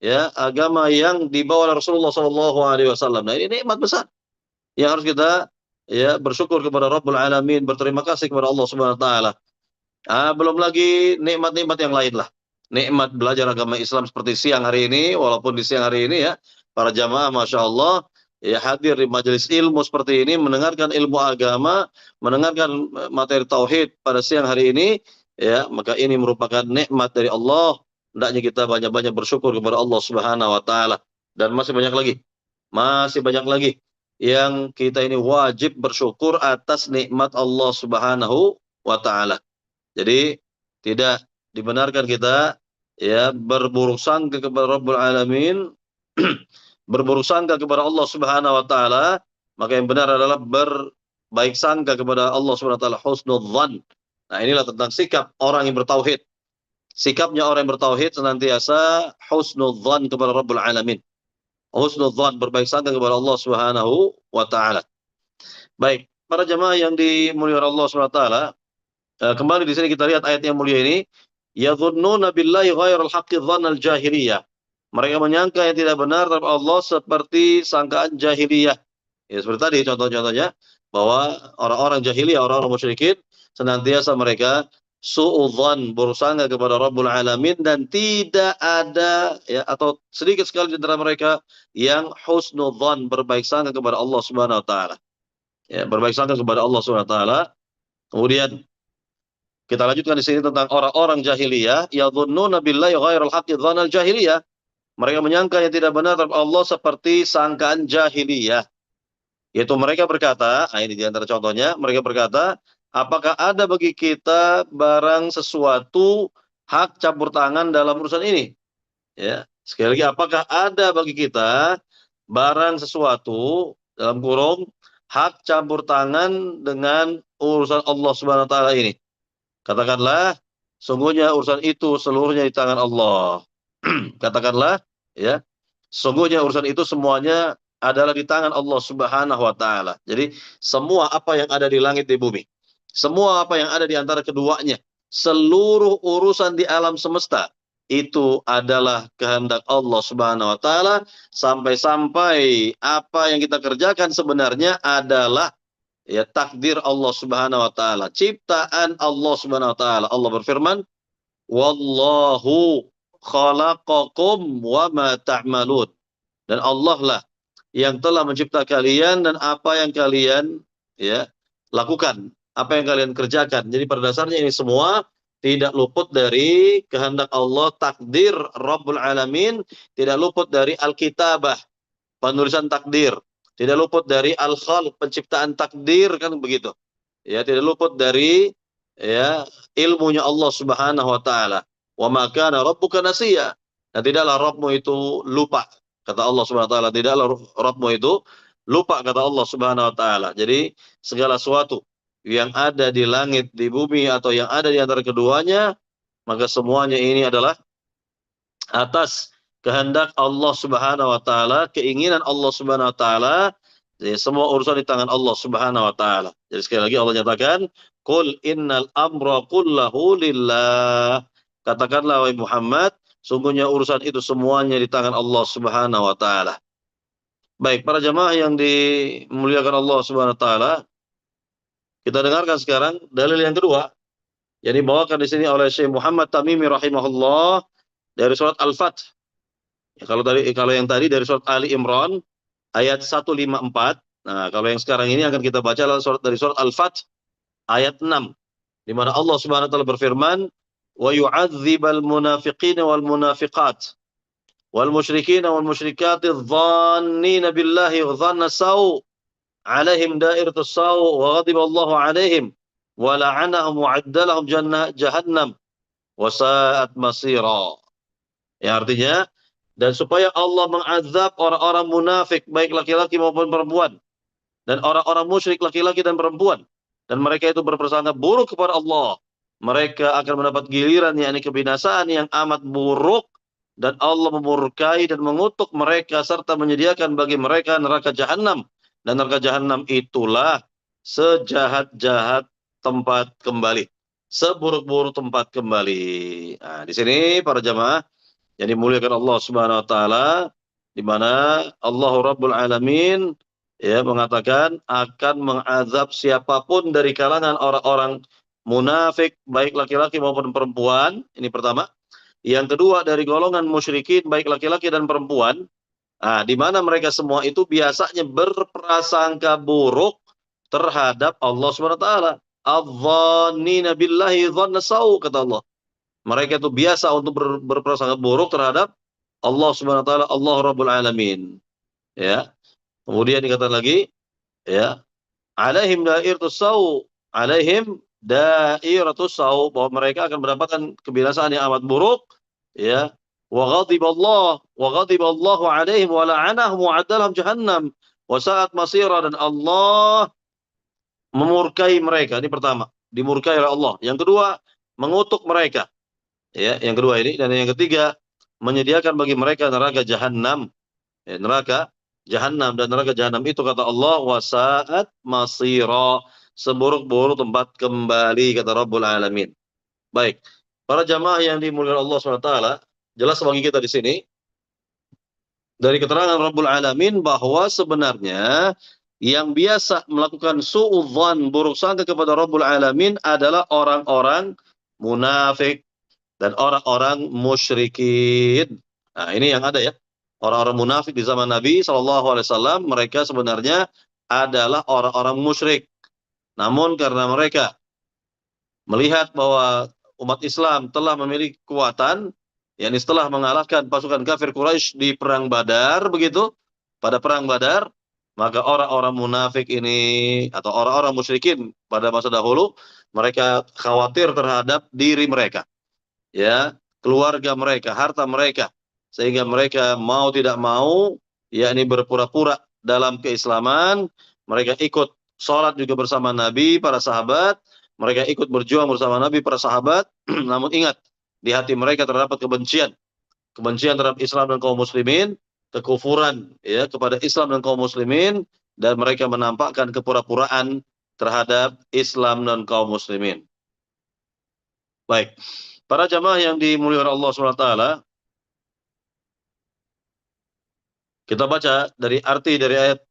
ya, agama yang dibawa oleh Rasulullah sallallahu alaihi wasallam. Nah, ini nikmat besar yang harus kita bersyukur kepada Rabbul Alamin, berterima kasih kepada Allah Subhanahu wa taala. Belum lagi nikmat-nikmat yang lain lah. Nikmat belajar agama Islam seperti siang hari ini, walaupun di siang hari ini para jamaah Masya Allah hadir di majelis ilmu seperti ini, mendengarkan ilmu agama, mendengarkan materi tauhid pada siang hari ini, maka ini merupakan nikmat dari Allah. Hendaknya kita banyak-banyak bersyukur kepada Allah Subhanahu wa taala. Dan masih banyak lagi yang kita ini wajib bersyukur atas nikmat Allah Subhanahu wa taala. Jadi tidak dibenarkan kita berburuk sangka kepada Rabbul Alamin, berburuk sangka kepada Allah Subhanahu wa taala. Maka yang benar adalah berbaik sangka kepada Allah Subhanahu wa taala, husnudzan. Nah, inilah tentang sikap orang yang bertauhid. Sikapnya orang yang bertauhid senantiasa husnudzan kepada Rabbul Alamin. Husnudzan, berbaik sangka kepada Allah Subhanahu wa taala. Baik, para jemaah yang dimuliakan Allah Subhanahu wa taala, kembali di sini kita lihat ayat yang mulia ini, yadhunnuna billahi ghairal haqqi dhannal jahiliyah. Mereka menyangka yang tidak benar terhadap Allah seperti sangkaan jahiliyah. Ya, seperti tadi contoh-contohnya, bahwa orang-orang jahiliyah, orang-orang musyrikin, senantiasa mereka suudzan, bersangka kepada Rabbul Alamin, dan tidak ada atau sedikit sekali di antara mereka yang husnudzan, berbaik sangka kepada Allah Subhanahu wa taala. Ya, berbaik sangka kepada Allah Subhanahu wa taala. Kemudian kita lanjutkan di sini tentang orang-orang jahiliyah, yadhunnuna billahi ghairal haqqi dhannal jahiliyah. Mereka menyangka yang tidak benar terhadap Allah seperti sangkaan jahiliyah. Yaitu mereka berkata, ini di antara contohnya, mereka berkata, apakah ada bagi kita barang sesuatu hak campur tangan dalam urusan ini? Ya, sekali lagi, apakah ada bagi kita barang sesuatu, dalam kurung, hak campur tangan dengan urusan Allah Subhanahu wa taala ini? Katakanlah, sungguhnya urusan itu seluruhnya di tangan Allah. Katakanlah, sungguhnya urusan itu semuanya adalah di tangan Allah Subhanahu wa taala. Jadi, semua apa yang ada di langit di bumi, semua apa yang ada di antara keduanya, seluruh urusan di alam semesta, itu adalah kehendak Allah Subhanahu wa taala, sampai-sampai apa yang kita kerjakan sebenarnya adalah takdir Allah Subhanahu wa taala, ciptaan Allah Subhanahu wa taala. Allah berfirman, wallahu khalaqakum wa ma ta'malun. Dan Allah lah yang telah mencipta kalian dan apa yang kalian lakukan, apa yang kalian kerjakan. Jadi pada dasarnya ini semua tidak luput dari kehendak Allah, takdir Rabbul Alamin, tidak luput dari al-kitabah, penulisan takdir, tidak luput dari al-khalq, penciptaan takdir, kan begitu. Ya, tidak luput dari ilmunya Allah Subhanahu wa taala. Wa ma kana rabbuka nasiya. Dan tidaklah Rabbmu itu lupa, kata Allah Subhanahu wa taala. Tidaklah Rabbmu itu lupa, kata Allah Subhanahu wa taala. Jadi segala sesuatu yang ada di langit, di bumi, atau yang ada di antara keduanya, maka semuanya ini adalah atas kehendak Allah Subhanahu wa taala, keinginan Allah Subhanahu wa taala. Jadi, semua urusan di tangan Allah Subhanahu wa taala. Jadi sekali lagi Allah nyatakan, qul innal amra kullahu lillah. Katakanlah wahai Muhammad, Sungguhnya urusan itu semuanya di tangan Allah Subhanahu wa taala. Baik, para jamaah yang dimuliakan Allah Subhanahu wa taala, kita dengarkan sekarang dalil yang kedua yang dibawakan di sini oleh Syekh Muhammad Tamimi rahimahullah dari surat Al-Fath. Ya, kalau yang tadi dari surat Ali Imran ayat 154. Nah, kalau yang sekarang ini akan kita baca adalah dari surat Al-Fath ayat 6 di mana Allah Subhanahu wa taala berfirman, "Wa yu'adzibal munafiqina wal munafiqat wal musyrikina wal musyrikati adh-dhannina billahi dhanna saw' 'alaihim da'iratus saw' wa ghadiba Allahu 'alaihim wa la'anahum wa 'adda lahum jahannam wa sa'at masira." Ya, artinya, dan supaya Allah mengazab orang-orang munafik baik laki-laki maupun perempuan, dan orang-orang musyrik laki-laki dan perempuan, dan mereka itu berprasangka buruk kepada Allah, mereka akan mendapat giliran, yakni kebinasaan yang amat buruk, dan Allah memurkai dan mengutuk mereka serta menyediakan bagi mereka neraka jahanam, dan neraka jahanam itulah sejahat-jahat tempat kembali, seburuk-buruk tempat kembali. Nah, di sini para jamaah yang dimuliakan Allah Subhanahu wa taala, di mana Allah Rabbul Alamin ya mengatakan akan mengazab siapapun dari kalangan orang-orang munafik baik laki-laki maupun perempuan. Ini pertama. Yang kedua, dari golongan musyrikin baik laki-laki dan perempuan. Nah, di mana mereka semua itu biasanya berprasangka buruk terhadap Allah Subhanahu wa taala. Adh-dhannina billahi dhanna saw', kata Allah. Mereka itu biasa untuk berprasangka buruk terhadap Allah Subhanahu wa taala, Allah Rabbul Alamin. Ya. Kemudian dikatakan lagi, ya, alaihim da'iratus saw', alaihim da'iratus saw', bahwa mereka akan mendapatkan kebinasaan yang amat buruk, ya. Wa ghadiballahu alaihim wa la'anahum wa 'adalahum jahannam wa sa'at masira, dan Allah memurkai mereka. Ini pertama, dimurkai oleh Allah. Yang kedua, mengutuk mereka. Ya, yang kedua ini, dan yang ketiga menyediakan bagi mereka neraka jahanam. Ya, neraka jahanam, dan neraka jahanam itu kata Allah wasaat masira, seburuk-buruk tempat kembali, kata Rabbul Alamin. Baik, para jamaah yang dimuliakan Allah SWT, jelas bagi kita di sini dari keterangan Rabbul Alamin bahwa sebenarnya yang biasa melakukan su'udzan, buruk sangka kepada Rabbul Alamin adalah orang-orang munafik dan orang-orang musyrikin. Nah, ini yang ada ya. Orang-orang munafik di zaman Nabi SAW, mereka sebenarnya adalah orang-orang musyrik. Namun karena mereka melihat bahwa umat Islam telah memiliki kekuatan, yakni setelah mengalahkan pasukan kafir Quraisy di perang Badar, begitu, pada perang Badar, maka orang-orang munafik ini atau orang-orang musyrikin pada masa dahulu, mereka khawatir terhadap diri mereka, ya, keluarga mereka, harta mereka, sehingga mereka mau tidak mau yakni berpura-pura dalam keislaman. Mereka ikut sholat juga bersama Nabi, para sahabat, mereka ikut berjuang bersama Nabi, para sahabat. Namun ingat, di hati mereka terdapat kebencian terhadap Islam dan kaum muslimin, kekufuran ya kepada Islam dan kaum muslimin, dan mereka menampakkan kepura-puraan terhadap Islam dan kaum muslimin. Baik, para jamaah yang dimuliakan Allah SWT, kita baca dari arti dari ayat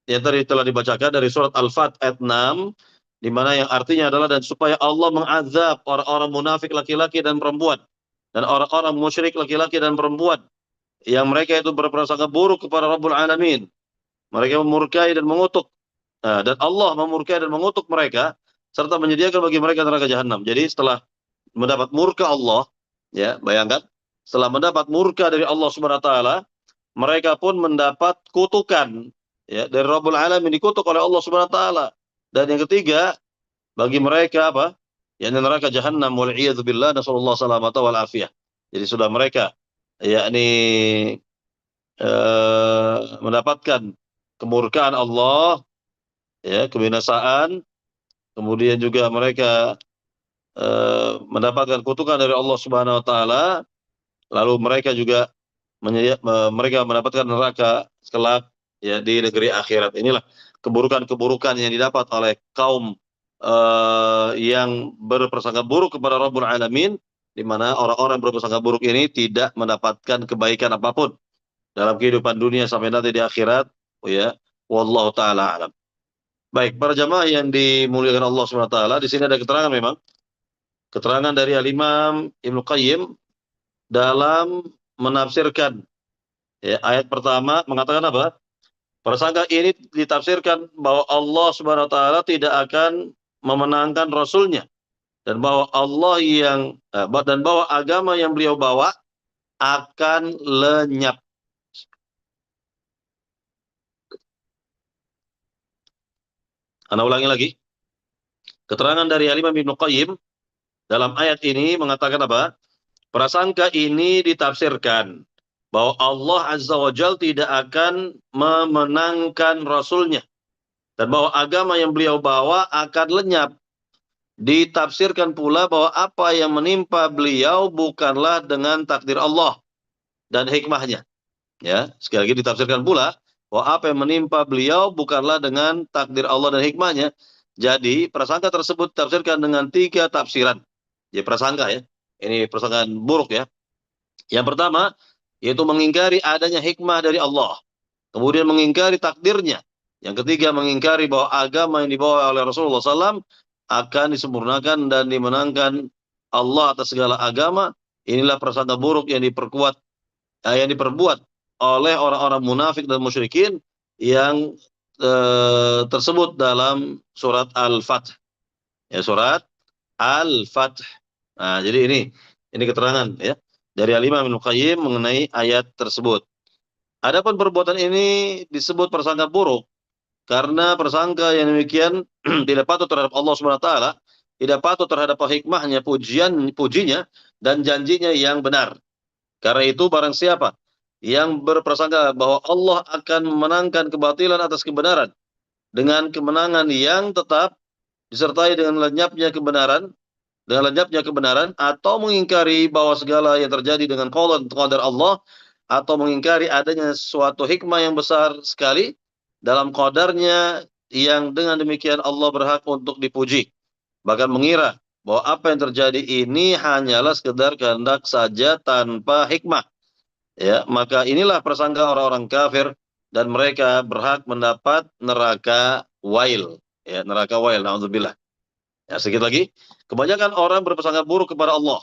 yang tadi telah dibacakan dari surat Al-Fath ayat 6, di mana yang artinya adalah dan supaya Allah mengazab orang-orang munafik laki-laki dan perempuan, dan orang-orang musyrik laki-laki dan perempuan, yang mereka itu berprasangka buruk kepada Rabbul Alamin. Mereka memurkai dan mengutuk. Nah, dan Allah memurkai dan mengutuk mereka, serta menyediakan bagi mereka neraka jahanam. Jadi setelah mendapat murka Allah, ya, bayangkan, setelah mendapat murka dari Allah Subhanahu wa taala, mereka pun mendapat kutukan ya dari Rabbul Alamin, dikutuk oleh Allah Subhanahu wa taala. Dan yang ketiga, bagi mereka apa? Ya, neraka jahanam, wal iyadzu billah, nasallallahu salamata wal afiyah. Jadi sudah mereka yakni mendapatkan kemurkaan Allah, ya, kebinasaan, kemudian juga mereka mendapatkan kutukan dari Allah Subhanahu wa taala, lalu mereka juga mereka mendapatkan neraka kelak ya di negeri akhirat. Inilah keburukan-keburukan yang didapat oleh kaum yang berprasangka buruk kepada Rabbul Alamin, di mana orang-orang berprasangka buruk ini tidak mendapatkan kebaikan apapun dalam kehidupan dunia sampai nanti di akhirat. Oh ya, wallahu taala alam. Baik, para jamaah yang dimuliakan Allah Subhanahu wa taala, di sini ada keterangan memang, keterangan dari Al-Imam Ibnu Qayyim dalam menafsirkan ya, ayat pertama mengatakan apa? Prasangka ini ditafsirkan bahwa Allah Subhanahu wa taala tidak akan memenangkan rasulnya, dan bahwa Allah dan bahwa agama yang beliau bawa akan lenyap. Ana ulangi lagi. Keterangan dari Al-Imam Ibnu Qayyim dalam ayat ini mengatakan apa? Prasangka ini ditafsirkan bahwa Allah Azza wa Jalla tidak akan memenangkan rasulnya, dan bahwa agama yang beliau bawa akan lenyap. Ditafsirkan pula bahwa apa yang menimpa beliau bukanlah dengan takdir Allah dan hikmahnya. Ya, sekali lagi ditafsirkan pula bahwa apa yang menimpa beliau bukanlah dengan takdir Allah dan hikmahnya. Jadi prasangka tersebut ditafsirkan dengan 3 tafsiran. Jadi prasangka ya, ini prasangkaan buruk ya. Yang pertama yaitu mengingkari adanya hikmah dari Allah, kemudian mengingkari takdirnya. Yang ketiga mengingkari bahwa agama yang dibawa oleh Rasulullah SAW akan disempurnakan dan dimenangkan Allah atas segala agama. Inilah prasangka buruk yang diperbuat oleh orang-orang munafik dan musyrikin yang tersebut dalam surat Al-Fath. Ya, surat Al-Fath. Nah, jadi ini keterangan ya dari Al-Imam Ibnu Qayyim mengenai ayat tersebut. Adapun perbuatan ini disebut prasangka buruk karena prasangka yang demikian tidak patut terhadap Allah Subhanahu wa taala, tidak patut terhadap hikmahnya, pujinya dan janjinya yang benar. Karena itu barang siapa yang berprasangka bahwa Allah akan memenangkan kebatilan atas kebenaran dengan kemenangan yang tetap disertai dengan lenyapnya kebenaran, atau mengingkari bahwa segala yang terjadi dengan qadar Allah, atau mengingkari adanya suatu hikmah yang besar sekali dalam qadarnya, yang dengan demikian Allah berhak untuk dipuji, bahkan mengira bahwa apa yang terjadi ini hanyalah sekedar kehendak saja tanpa hikmah, ya, maka inilah prasangka orang-orang kafir dan mereka berhak mendapat neraka wail, ya, neraka wail, naudzubillah. Ya, sedikit lagi, kebanyakan orang berprasangka buruk kepada Allah,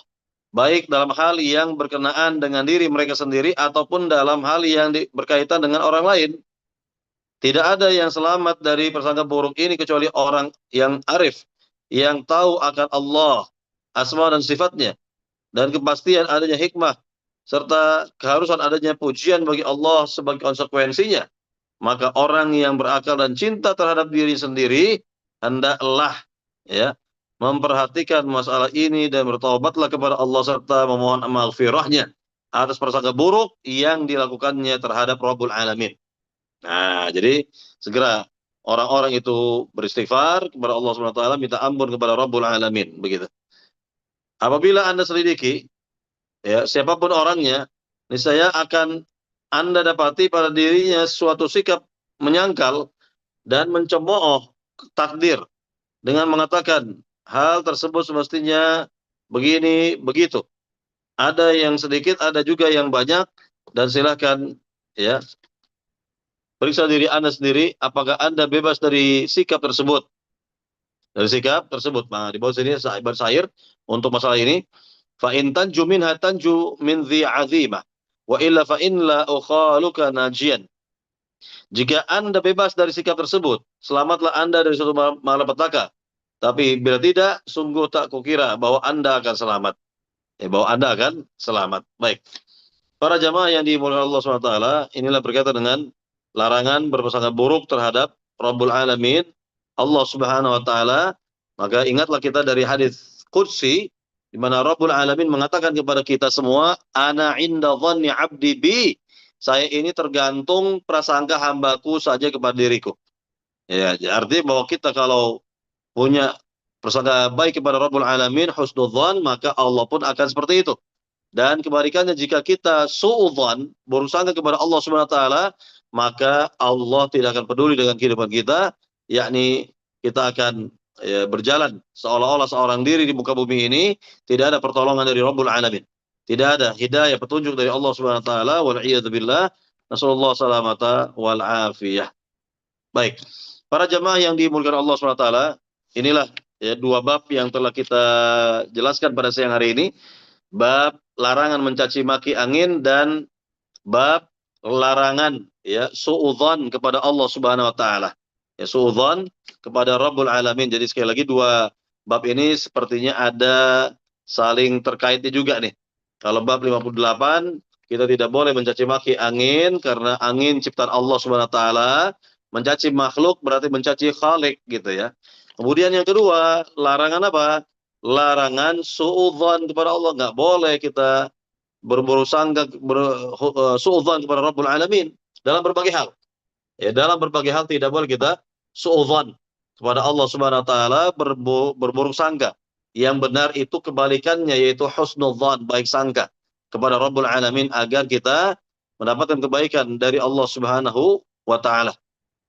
baik dalam hal yang berkenaan dengan diri mereka sendiri ataupun dalam hal yang berkaitan dengan orang lain. Tidak ada yang selamat dari prasangka buruk ini kecuali orang yang arif, yang tahu akan Allah, asma dan sifatnya, dan kepastian adanya hikmah, serta keharusan adanya pujian bagi Allah sebagai konsekuensinya. Maka orang yang berakal dan cinta terhadap diri sendiri hendaklah ya memperhatikan masalah ini dan bertaubatlah kepada Allah serta memohon maghfirahnya atas prasangka buruk yang dilakukannya terhadap Rabbul Alamin. Nah, jadi segera orang-orang itu beristighfar kepada Allah Subhanahu wa taala, minta ampun kepada Rabbul Alamin, begitu. Apabila Anda selidiki ya siapapun orangnya, niscaya akan Anda dapati pada dirinya suatu sikap menyangkal dan mencemooh takdir dengan mengatakan hal tersebut semestinya begini begitu. Ada yang sedikit, ada juga yang banyak, dan silakan ya periksa diri Anda sendiri apakah Anda bebas dari sikap tersebut. Dari sikap tersebut. Nah, di bawah sini bersair untuk masalah ini. Fa in tanju minha tanju min dhi azimah wa illa fa in la ukhaluka najian. Jika Anda bebas dari sikap tersebut, selamatlah Anda dari suatu malapetaka. Tapi bila tidak, sungguh tak kukira bahwa Anda akan selamat. Bahwa Anda akan selamat. Baik. Para jamaah yang dimuliakan Allah SWT, inilah berkaitan dengan larangan berprasangka buruk terhadap Rabbul Alamin, Allah Subhanahu wa taala. Maka ingatlah kita dari hadis qudsi di mana Rabbul Alamin mengatakan kepada kita semua, ana inda dhanni 'abdi bi. Saya ini tergantung prasangka hambaku saja kepada diriku. Ya, artinya bahwa kita kalau punya prasangka baik kepada Rabbul Alamin, husnudzan, maka Allah pun akan seperti itu. Dan kebalikannya, jika kita suudzan, bersangka kepada Allah Subhanahu wa taala, maka Allah tidak akan peduli dengan kehidupan kita, yakni kita akan ya, berjalan seolah-olah seorang diri di muka bumi ini, tidak ada pertolongan dari Rabbul Alamin. Tidak ada hidayah petunjuk dari Allah Subhanahu wa taala, wal iyad billah. Nasallallahu salamata wal afiyah. Baik. Para jamaah yang dimuliakan Allah Subhanahu wa taala, inilah ya dua bab yang telah kita jelaskan pada siang hari ini. Bab larangan mencaci maki angin dan bab larangan ya suudzon kepada Allah Subhanahu wa taala. Ya suudzon kepada Rabbul Alamin. Jadi sekali lagi dua bab ini sepertinya ada saling terkaitnya juga nih. Kalau bab 58 kita tidak boleh mencaci maki angin karena angin ciptaan Allah Subhanahu wa taala. Mencaci makhluk berarti mencaci Khalik gitu ya. Kemudian yang kedua, larangan apa? Larangan suudzon kepada Allah. Nggak boleh kita berburuk sangka suudzon kepada Rabbul Alamin dalam berbagai hal. Ya, dalam berbagai hal tidak boleh kita suudzon kepada Allah Subhanahu wa taala, berburuk sangka. Yang benar itu kebalikannya, yaitu husnudzon, baik sangka kepada Rabbul Alamin agar kita mendapatkan kebaikan dari Allah Subhanahu wa taala.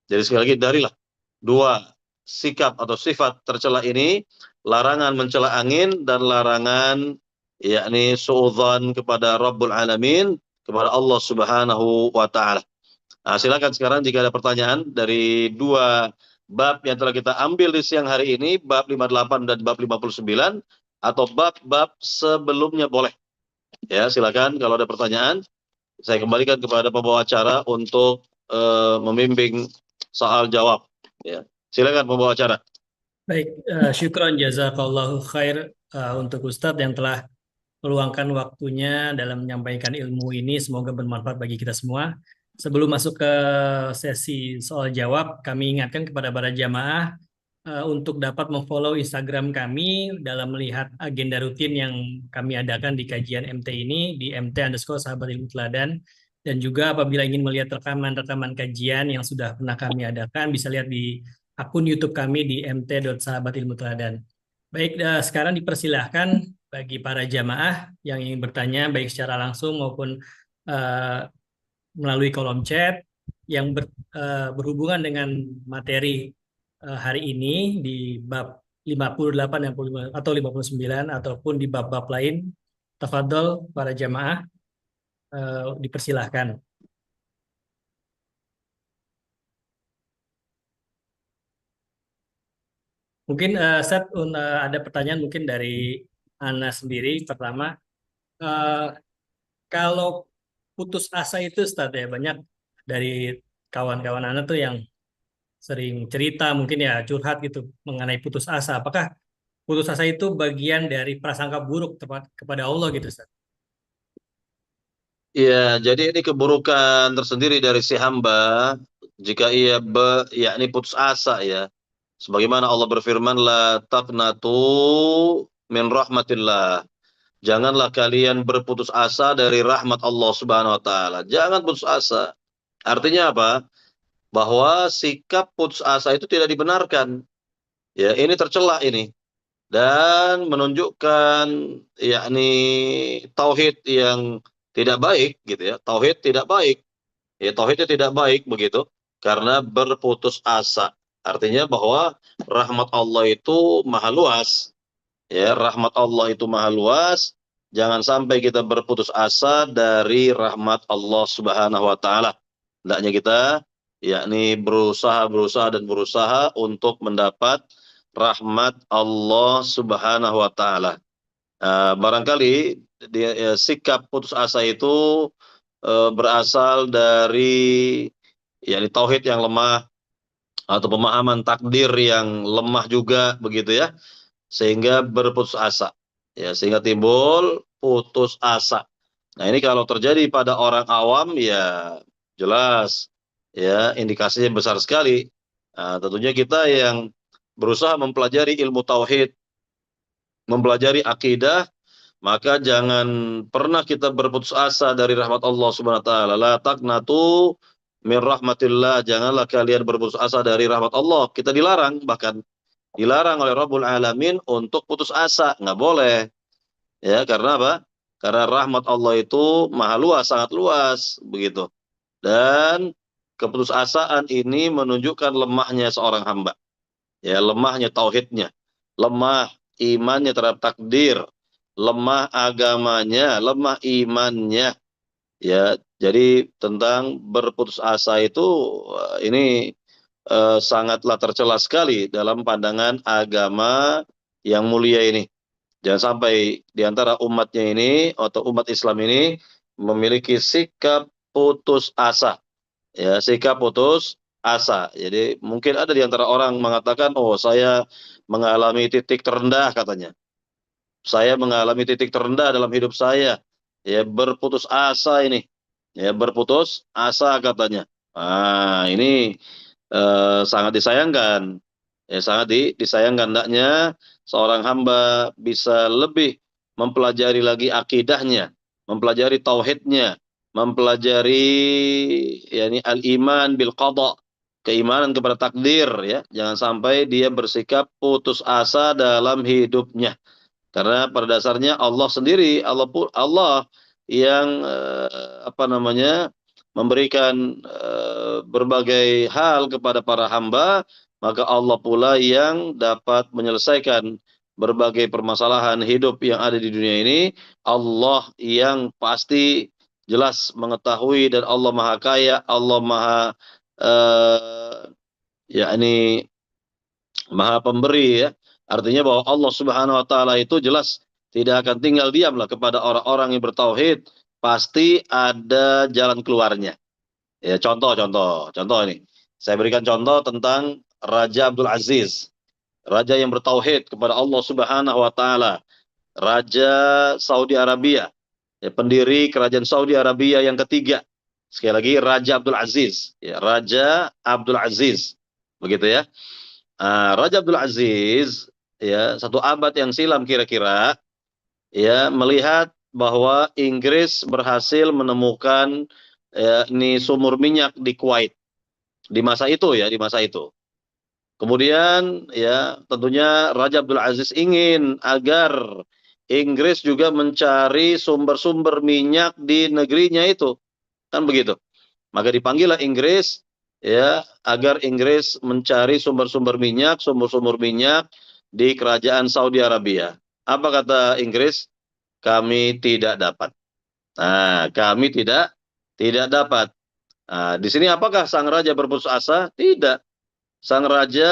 Jadi sekali lagi darilah dua sikap atau sifat tercela ini, larangan mencela angin dan larangan yakni suudzon kepada Rabbul Alamin, kepada Allah Subhanahu wa taala. Nah, silakan sekarang jika ada pertanyaan dari dua bab yang telah kita ambil di siang hari ini, bab 58 dan bab 59, atau bab-bab sebelumnya boleh. Ya, silakan kalau ada pertanyaan. Saya kembalikan kepada pembawa acara untuk membimbing soal jawab. Ya, silakan pembawa acara. Baik, syukron jazakallahu khair untuk Ustadz yang telah meluangkan waktunya dalam menyampaikan ilmu ini. Semoga bermanfaat bagi kita semua. Sebelum masuk ke sesi soal jawab, kami ingatkan kepada para jamaah untuk dapat memfollow Instagram kami dalam melihat agenda rutin yang kami adakan di kajian MT ini di mt_sahabat ilmu teladan. Dan juga apabila ingin melihat rekaman-rekaman kajian yang sudah pernah kami adakan, bisa lihat di akun YouTube kami di mt.sahabatilmuteladan. Baik, sekarang dipersilahkan bagi para jamaah yang ingin bertanya baik secara langsung maupun melalui kolom chat yang berhubungan dengan materi hari ini di bab 58 atau 59 ataupun di bab-bab lain. Tafadhol para jamaah, dipersilahkan. Mungkin ada pertanyaan mungkin dari Ana sendiri. Pertama, eh, kalau putus asa itu Ustaz ya, banyak dari kawan-kawan Ana tuh yang sering cerita mungkin ya curhat gitu mengenai putus asa. Apakah putus asa itu bagian dari prasangka buruk kepada Allah gitu Ustaz? Ya, jadi ini keburukan tersendiri dari si hamba jika ia yakni putus asa ya. Sebagaimana Allah berfirman, la taqnatu min rahmatillah. Janganlah kalian berputus asa dari rahmat Allah Subhanahu wa taala. Jangan putus asa. Artinya apa? Bahwa sikap putus asa itu tidak dibenarkan. Ya, ini tercela ini dan menunjukkan yakni tauhid yang tidak baik gitu ya. Tauhid tidak baik. Ya, tauhidnya tidak baik begitu karena berputus asa. Artinya bahwa rahmat Allah itu maha luas. Ya, rahmat Allah itu maha luas. Jangan sampai kita berputus asa dari rahmat Allah Subhanahu wa taala. Hendaknya kita yakni berusaha untuk mendapat rahmat Allah Subhanahu wa taala. Barangkali sikap putus asa itu berasal dari yakni tauhid yang lemah atau pemahaman takdir yang lemah juga begitu ya, sehingga berputus asa. Ya, sehingga timbul putus asa. Nah, ini kalau terjadi pada orang awam ya jelas ya indikasinya besar sekali. Nah, tentunya kita yang berusaha mempelajari ilmu tauhid, mempelajari akidah, maka jangan pernah kita berputus asa dari rahmat Allah Subhanahu wa taala. La taqnatu min rahmatillah. Janganlah kalian berputus asa dari rahmat Allah. Kita dilarang, bahkan dilarang oleh Rabbul Alamin untuk putus asa. Nggak boleh. Ya, karena apa? Karena rahmat Allah itu maha luas, sangat luas, begitu. Dan keputusasaan ini menunjukkan lemahnya seorang hamba. ya lemahnya tauhidnya, lemah imannya terhadap takdir, lemah agamanya, lemah imannya. Ya, jadi tentang berputus asa itu ini sangatlah tercela sekali dalam pandangan agama yang mulia ini. Jangan sampai di antara umatnya ini atau umat Islam ini memiliki sikap putus asa. Ya, sikap putus asa. Jadi mungkin ada di antara orang mengatakan, oh saya mengalami titik terendah katanya. Saya mengalami titik terendah dalam hidup saya. Ya, berputus asa ini. Ya, berputus asa katanya. Ah, ini sangat disayangkan. Ya, sangat disayangkan hendaknya seorang hamba bisa lebih mempelajari lagi akidahnya, mempelajari tauhidnya, mempelajari yakni al-iman bil qada, keimanan kepada takdir ya. Jangan sampai dia bersikap putus asa dalam hidupnya. Karena pada dasarnya Allah sendiri, Allah yang apa namanya memberikan berbagai hal kepada para hamba, maka Allah pula yang dapat menyelesaikan berbagai permasalahan hidup yang ada di dunia ini. Allah yang pasti jelas mengetahui dan Allah Maha Kaya, Allah Maha eh, yakni Maha Pemberi ya. Artinya bahwa Allah Subhanahu wa taala itu jelas tidak akan tinggal diamlah kepada orang-orang yang bertauhid, pasti ada jalan keluarnya. Ya, contoh ini. Saya berikan contoh tentang Raja Abdul Aziz, raja yang bertauhid kepada Allah Subhanahu wa taala, Raja Saudi Arabia, ya, pendiri kerajaan Saudi Arabia yang ketiga. Sekali lagi Raja Abdul Aziz, ya, Raja Abdul Aziz. Begitu ya. Raja Abdul Aziz ya 1 abad yang silam kira-kira ya melihat bahwa Inggris berhasil menemukan ya, ini sumur minyak di Kuwait di masa itu ya, di masa itu. Kemudian ya tentunya Raja Abdul Aziz ingin agar Inggris juga mencari sumber-sumber minyak di negerinya itu. Kan begitu. Maka dipanggillah Inggris ya agar Inggris mencari sumber-sumber minyak, sumber-sumber minyak di kerajaan Saudi Arabia. Apa kata Inggris? Kami tidak dapat. Nah, kami tidak dapat. Nah, di sini apakah sang raja berputus asa? Tidak. Sang raja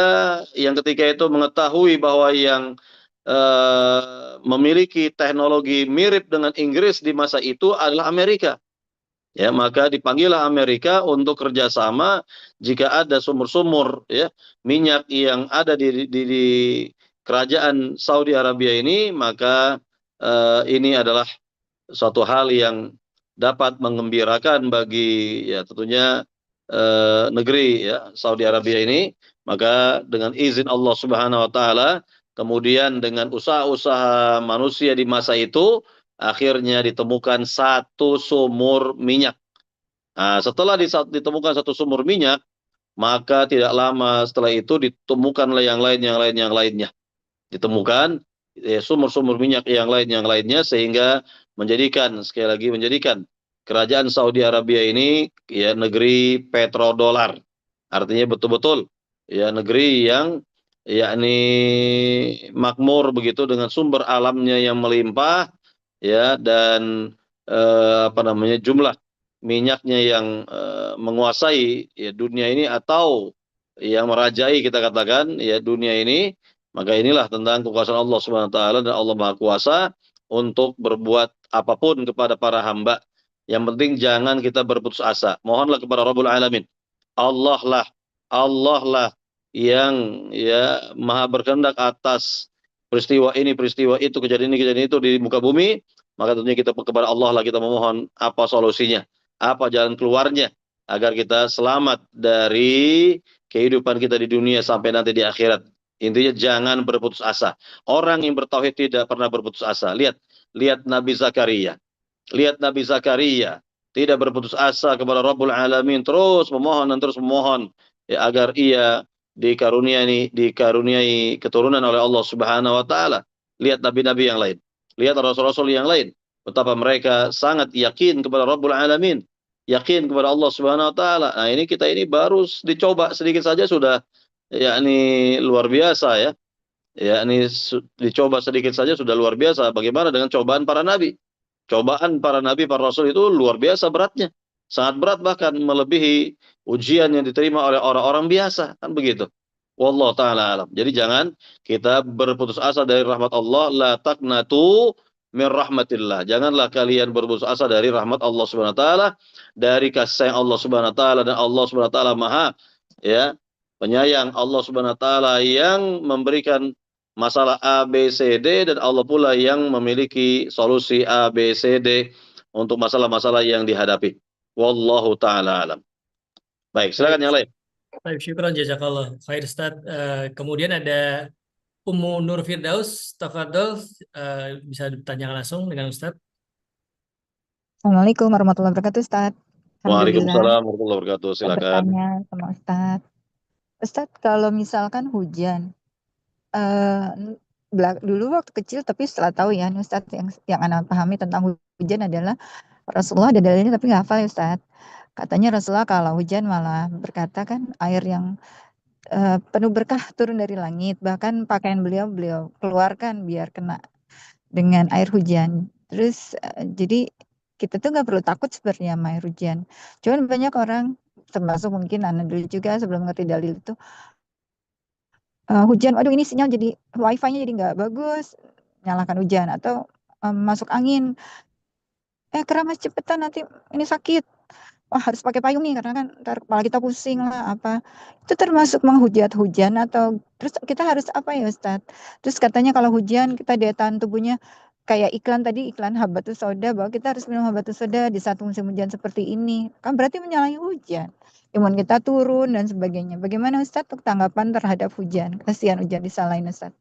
yang ketika itu mengetahui bahwa yang memiliki teknologi mirip dengan Inggris di masa itu adalah Amerika. Ya, maka dipanggillah Amerika untuk kerjasama jika ada sumur-sumur ya minyak yang ada di kerajaan Saudi Arabia ini, maka ini adalah suatu hal yang dapat menggembirakan bagi ya tentunya negeri ya Saudi Arabia ini. Maka dengan izin Allah Subhanahu wa taala, kemudian dengan usaha-usaha manusia di masa itu, akhirnya ditemukan satu sumur minyak. Nah, setelah ditemukan satu sumur minyak, maka tidak lama setelah itu ditemukanlah yang lainnya. Ditemukan sumur-sumur minyak yang lainnya sehingga menjadikan sekali lagi menjadikan kerajaan Saudi Arabia ini ya negeri petrodolar. Artinya betul-betul ya negeri yang yakni makmur begitu dengan sumber alamnya yang melimpah ya dan apa namanya jumlah minyaknya yang menguasai ya dunia ini atau yang merajai kita katakan ya dunia ini, maka inilah tentang kekuasaan Allah Subhanahu wa taala dan Allah Maha Kuasa untuk berbuat apapun kepada para hamba. Yang penting jangan kita berputus asa. Mohonlah kepada Rabbul Alamin. Allah lah, Allah lah yang ya Maha berkehendak atas peristiwa ini, peristiwa itu, kejadian itu di muka bumi. Maka tentunya kita kepada Allah lah kita memohon apa solusinya, apa jalan keluarnya agar kita selamat dari kehidupan kita di dunia sampai nanti di akhirat. Intinya jangan berputus asa. Orang yang bertauhid tidak pernah berputus asa. Lihat Nabi Zakaria. Lihat Nabi Zakaria tidak berputus asa kepada Rabbul Alamin, terus memohon dan terus memohon ya, agar ia dikaruniai keturunan oleh Allah Subhanahu wa taala. Lihat nabi-nabi yang lain. Lihat rasul-rasul yang lain. Betapa mereka sangat yakin kepada Rabbul Alamin, yakin kepada Allah Subhanahu wa taala. Nah, ini kita ini baru dicoba sedikit saja sudah yakni luar biasa ya. Yakni dicoba sedikit saja sudah luar biasa. Bagaimana dengan cobaan para nabi? Cobaan para nabi, para rasul itu luar biasa beratnya. Sangat berat bahkan melebihi ujian yang diterima oleh orang-orang biasa. Kan begitu. Wallahu ta'ala alam. Jadi jangan kita berputus asa dari rahmat Allah. La taqnatu min rahmatillah. Janganlah kalian berputus asa dari rahmat Allah subhanahu wa ta'ala. Dari kasih sayang Allah subhanahu wa ta'ala. Dan Allah subhanahu wa ta'ala maha ya penyayang. Allah subhanahu wa ta'ala yang memberikan masalah A, B, C, D, dan Allah pula yang memiliki solusi A, B, C, D untuk masalah-masalah yang dihadapi. Wallahu ta'ala alam. Baik, Baik, silakan yang lain. baik, syukran jazakallah khair Ustaz. Kemudian ada Ummu Nur Firdaus, tafadhol, bisa ditanyakan langsung dengan Ustaz. Assalamualaikum warahmatullahi wabarakatuh, Ustaz. Alhamdulillah, Waalaikumsalam warahmatullahi wabarakatuh. bisa Silakan. bertanya sama Ustaz. Ustaz, kalau misalkan hujan, eh, dulu waktu kecil, tapi setelah tahu ya, ini Ustaz, yang anak pahami tentang hujan adalah Rasulullah ada dalilnya, tapi nggak hafal ya Ustaz. Katanya Rasulullah kalau hujan malah berkata kan air yang penuh berkah turun dari langit, bahkan pakaian beliau keluarkan biar kena dengan air hujan. Terus jadi kita tuh nggak perlu takut sebenarnya sama air hujan. Cuman banyak orang, termasuk mungkin Anda dulu juga sebelum ngerti dalil itu, hujan, aduh ini sinyal jadi wifi-nya jadi nggak bagus, nyalakan hujan atau masuk angin, keramas cepetan nanti ini sakit. Wah harus pakai payung nih karena kan ntar kepala kita pusing lah apa. Itu termasuk menghujat hujan atau terus kita harus apa ya Ustaz? Terus katanya kalau hujan kita daya tahan tubuhnya kayak iklan tadi, iklan habatus soda bahwa kita harus minum habatus soda di saat musim hujan seperti ini. Kan berarti menyalahi hujan. Imun kita turun dan sebagainya. Bagaimana Ustaz untuk tanggapan terhadap hujan? Kasihan hujan disalahin Ustaz.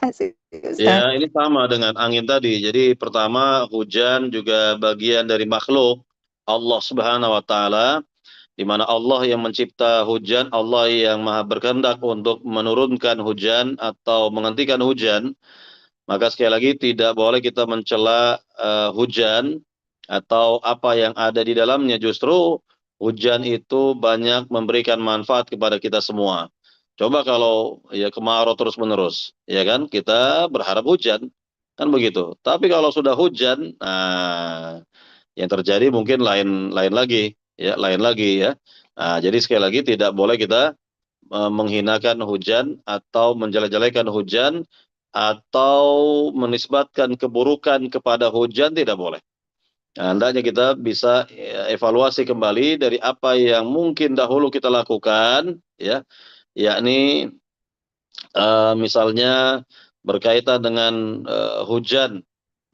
Kasih Ustaz. Ya, ini sama dengan angin tadi. Jadi pertama hujan juga bagian dari makhluk Allah Subhanahu wa taala, di mana Allah yang mencipta hujan, Allah yang maha berkehendak untuk menurunkan hujan atau menghentikan hujan. Maka sekali lagi tidak boleh kita mencela hujan atau apa yang ada di dalamnya. Justru hujan itu banyak memberikan manfaat kepada kita semua. Coba kalau ya kemarau terus-menerus, ya kan? Kita berharap hujan, kan begitu. Tapi kalau sudah hujan, nah yang terjadi mungkin lain lagi, ya, lain lagi ya. Nah, jadi sekali lagi tidak boleh kita menghinakan hujan atau menjelek-jelekan hujan atau menisbatkan keburukan kepada hujan, tidak boleh. Nah, hendaknya kita bisa evaluasi kembali dari apa yang mungkin dahulu kita lakukan, ya, yakni misalnya berkaitan dengan hujan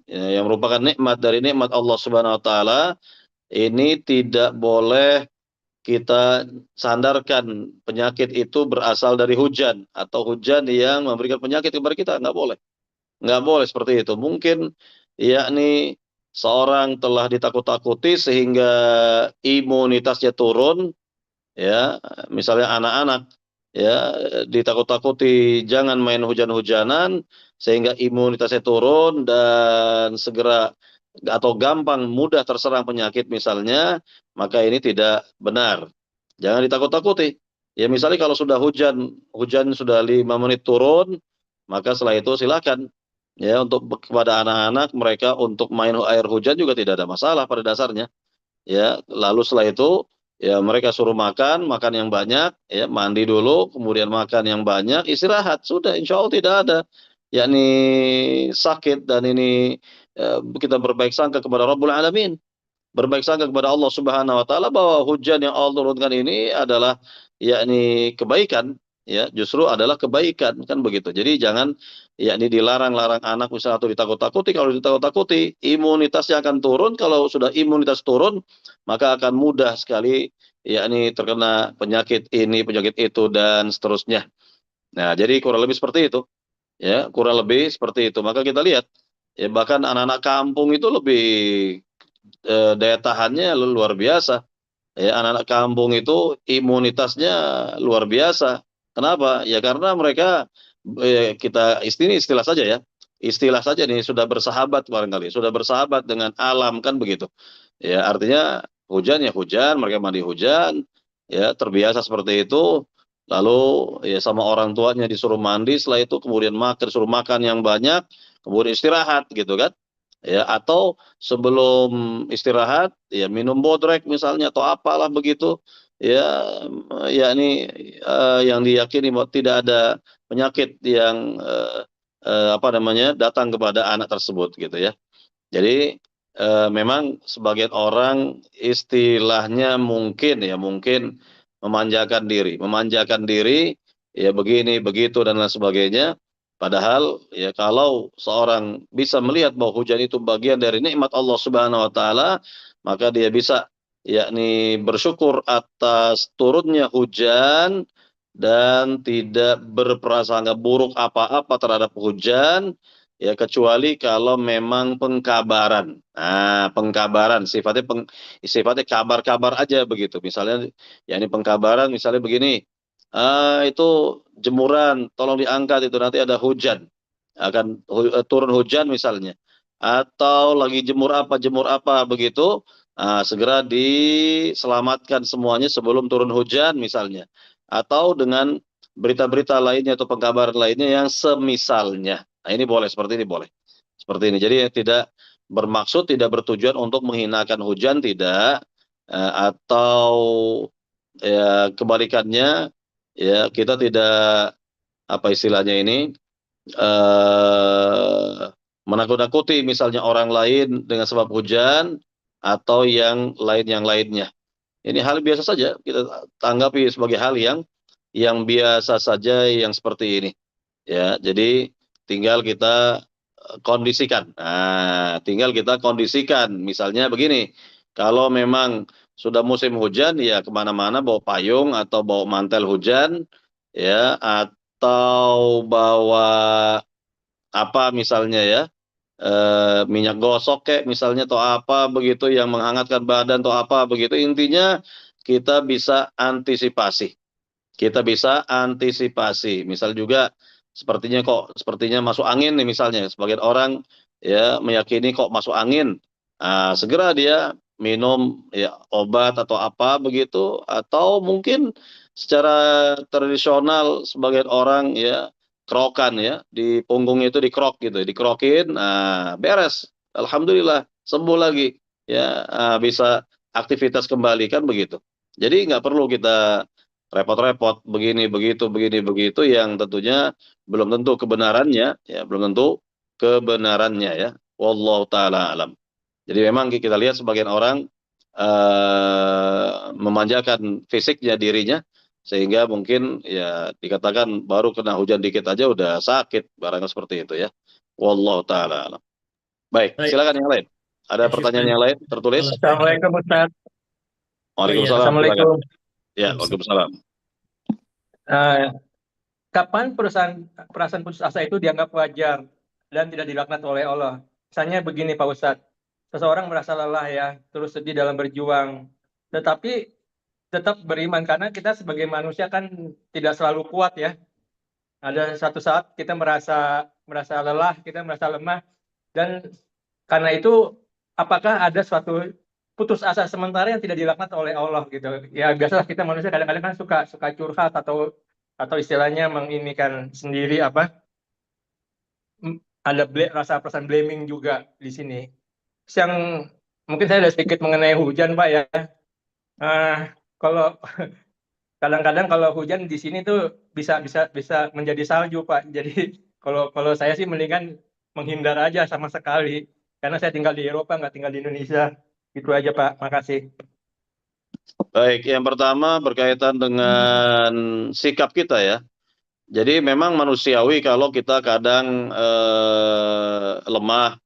ya, yang merupakan nikmat dari nikmat Allah Subhanahu wa taala, ini tidak boleh kita sandarkan penyakit itu berasal dari hujan atau hujan yang memberikan penyakit kepada kita, nggak boleh. Nggak boleh seperti itu. Mungkin yakni seorang telah ditakut-takuti sehingga imunitasnya turun, ya, misalnya anak-anak, ya, ditakut-takuti jangan main hujan-hujanan sehingga imunitasnya turun dan segera atau gampang mudah terserang penyakit misalnya, maka ini tidak benar. Jangan ditakut-takuti. Ya misalnya kalau sudah hujan, hujan sudah 5 menit turun, maka setelah itu silakan ya untuk kepada anak-anak mereka untuk main air hujan juga tidak ada masalah pada dasarnya. Ya, lalu setelah itu ya mereka suruh makan, makan yang banyak, ya mandi dulu, kemudian makan yang banyak, istirahat, sudah insya Allah tidak ada yakni sakit. Dan ini kita berbaik sangka kepada Rabbul Alamin, berbaik sangka kepada Allah Subhanahu wa taala bahwa hujan yang Allah turunkan ini adalah yakni kebaikan, ya justru adalah kebaikan, kan begitu. Jadi jangan yakni dilarang-larang anak misalnya atau ditakut-takuti. Kalau ditakut-takuti imunitasnya akan turun. Kalau sudah imunitas turun maka akan mudah sekali yakni terkena penyakit ini penyakit itu dan seterusnya. Nah jadi kurang lebih seperti itu, ya kurang lebih seperti itu. Maka kita lihat ya bahkan anak-anak kampung itu lebih daya tahannya luar biasa. Ya, anak-anak kampung itu imunitasnya luar biasa. Kenapa? Ya karena mereka kita istilah saja ya. Istilah saja nih sudah bersahabat barangkali, sudah bersahabat dengan alam, kan begitu. Ya artinya hujan ya hujan, mereka mandi hujan, ya terbiasa seperti itu. lalu ya sama orang tuanya disuruh mandi, setelah itu kemudian makan, disuruh makan yang banyak, kemudian istirahat gitu kan. Ya, atau sebelum istirahat ya minum bodrek misalnya atau apalah begitu. Ya, yakni yang diyakini bahwa tidak ada penyakit yang apa namanya datang kepada anak tersebut gitu ya. Jadi memang sebagian orang istilahnya mungkin memanjakan diri ya begini begitu dan lain sebagainya. Padahal ya kalau seorang bisa melihat bahwa hujan itu bagian dari nikmat Allah Subhanahu wa taala, maka dia bisa yakni bersyukur atas turunnya hujan dan tidak berprasangka buruk apa-apa terhadap hujan. Ya kecuali kalau memang pengkabaran. Nah, pengkabaran sifatnya kabar-kabar aja begitu. Misalnya ya ini pengkabaran misalnya begini. Itu jemuran tolong diangkat itu nanti ada hujan. Akan turun hujan misalnya. Atau lagi jemur apa begitu. Segera diselamatkan semuanya sebelum turun hujan misalnya. Atau dengan berita-berita lainnya atau pengkabaran lainnya yang semisalnya. Nah, ini boleh, seperti ini boleh. Seperti ini. Jadi tidak bermaksud, tidak bertujuan untuk menghinakan hujan, tidak. Atau ya kebalikannya, ya kita tidak, apa istilahnya ini, eh menakut-nakuti misalnya orang lain dengan sebab hujan, atau yang lainnya. Ini hal biasa saja, kita tanggapi sebagai hal yang biasa saja yang seperti ini. Ya, jadi tinggal kita kondisikan. Nah, tinggal kita kondisikan. Misalnya begini, kalau memang sudah musim hujan, ya kemana-mana bawa payung atau bawa mantel hujan, ya, atau bawa apa misalnya ya, minyak gosok kayak misalnya atau apa begitu yang menghangatkan badan atau apa begitu. Intinya kita bisa antisipasi. Kita bisa antisipasi. Misal juga sepertinya masuk angin nih misalnya. Sebagian orang ya meyakini kok masuk angin. Segera dia minum ya obat atau apa begitu, atau mungkin secara tradisional sebagian orang ya kerokan ya di punggungnya itu dikrok gitu, dikrokin, beres. Alhamdulillah sembuh lagi ya, bisa aktivitas kembali kan begitu. Jadi nggak perlu kita repot-repot begini begitu yang tentunya belum tentu kebenarannya ya, belum tentu kebenarannya ya. Wallahu taala alam. Jadi memang kita lihat sebagian orang memanjakan fisiknya dirinya sehingga mungkin ya dikatakan baru kena hujan dikit aja udah sakit, barangkali seperti itu ya. Wallahu taala alam. Baik, Baik, silakan yang lain. Ada ya, pertanyaan syukran. yang lain tertulis? Allah. Assalamualaikum Ustaz. Oh iya, Waalaikumsalam, silakan. Assalamualaikum. Ya, waalaikumsalam. Eh, Kapan perasaan putus asa itu dianggap wajar dan tidak dilaknat oleh Allah? Misalnya begini Pak Ustadz, seseorang merasa lelah ya, terus sedih dalam berjuang, tetapi tetap beriman karena kita sebagai manusia kan tidak selalu kuat ya. Ada satu saat kita merasa lelah, kita merasa lemah, dan karena itu apakah ada suatu putus asa sementara yang tidak dilaknat oleh Allah gitu? Ya biasalah kita manusia kadang-kadang kan suka curhat atau istilahnya menginikan sendiri apa? Ada rasa perasaan blaming juga di sini. Yang mungkin saya ada sedikit mengenai hujan Pak ya. Kalau kadang-kadang kalau hujan di sini tuh bisa menjadi salju Pak. Jadi kalau saya sih mendingan menghindar aja sama sekali karena saya tinggal di Eropa nggak tinggal di Indonesia. Itu aja Pak. Makasih. Baik, yang pertama berkaitan dengan sikap kita ya. Jadi memang manusiawi kalau kita kadang lemah,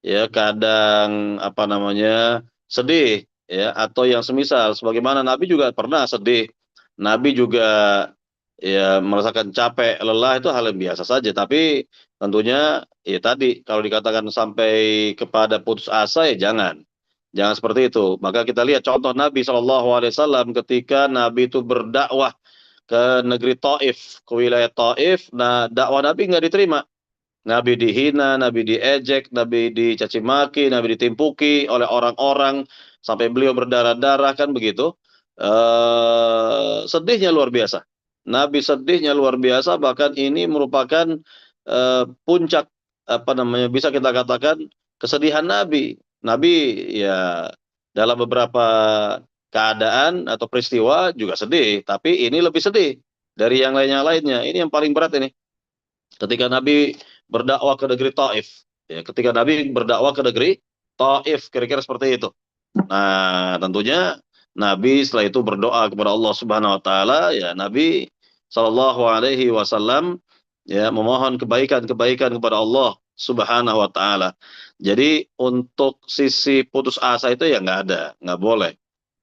ya kadang apa namanya sedih, ya atau yang semisal. Sebagaimana Nabi juga pernah sedih, Nabi juga ya merasakan capek, lelah itu hal yang biasa saja. Tapi tentunya ya tadi kalau dikatakan sampai kepada putus asa ya jangan seperti itu. Maka kita lihat contoh Nabi SAW ketika Nabi itu berdakwah ke negeri Taif, ke wilayah Taif. Nah, dakwah Nabi nggak diterima. Nabi dihina, Nabi diejek, Nabi dicaci maki, Nabi ditimpuki oleh orang-orang sampai beliau berdarah-darah kan begitu. Sedihnya luar biasa. Nabi sedihnya luar biasa, bahkan ini merupakan puncak bisa kita katakan kesedihan Nabi. Nabi ya dalam beberapa keadaan atau peristiwa juga sedih, tapi ini lebih sedih dari yang lainnya. Ini yang paling berat ini. Ketika Nabi berdakwah ke negeri Taif, ya, ketika Nabi berdakwah ke negeri Taif, kira-kira seperti itu. Nah, tentunya Nabi setelah itu berdoa kepada Allah Subhanahu wa taala, ya Nabi Shallallahu alaihi wasallam ya memohon kebaikan-kebaikan kepada Allah Subhanahu wa taala. Jadi untuk sisi putus asa itu ya nggak ada, nggak boleh.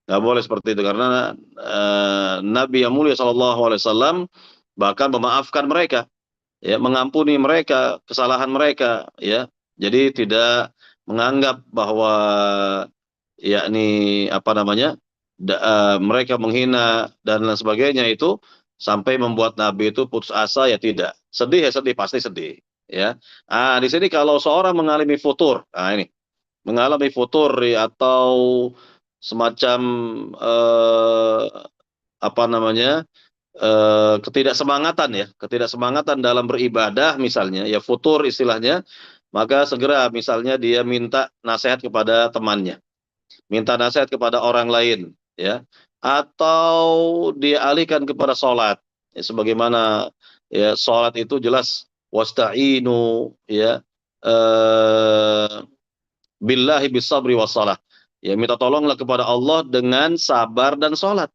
Nggak boleh seperti itu karena Nabi yang mulia Shallallahu alaihi wasallam bahkan memaafkan mereka, ya mengampuni mereka kesalahan mereka, ya. Jadi tidak menganggap bahwa yakni mereka menghina dan lain sebagainya itu sampai membuat Nabi itu putus asa, ya tidak. Sedih ya sedih, pasti sedih, ya. Di sini kalau seorang mengalami futur, ini mengalami futur ya, atau semacam eh, ketidaksemangatan dalam beribadah misalnya, ya futur istilahnya, maka segera misalnya dia minta nasihat kepada temannya, minta nasihat kepada orang lain, ya, atau dia alihkan kepada sholat, ya, sebagaimana ya sholat itu jelas wasta'inu, ya, billahi bisabri wassalah, ya minta tolonglah kepada Allah dengan sabar dan sholat.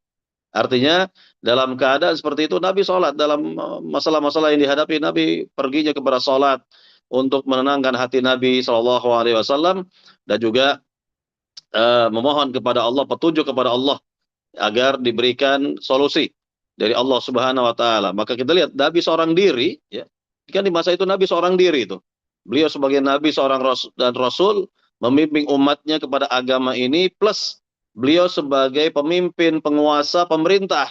Artinya dalam keadaan seperti itu Nabi sholat, dalam masalah-masalah yang dihadapi Nabi perginya kepada sholat untuk menenangkan hati Nabi Shallallahu Alaihi Wasallam, dan juga memohon kepada Allah, petunjuk kepada Allah agar diberikan solusi dari Allah Subhanahu Wa Taala. Maka kita lihat Nabi seorang diri, ya, kan di masa itu Nabi seorang diri itu. Beliau sebagai Nabi seorang Rasul memimpin umatnya kepada agama ini, plus beliau sebagai pemimpin penguasa pemerintah,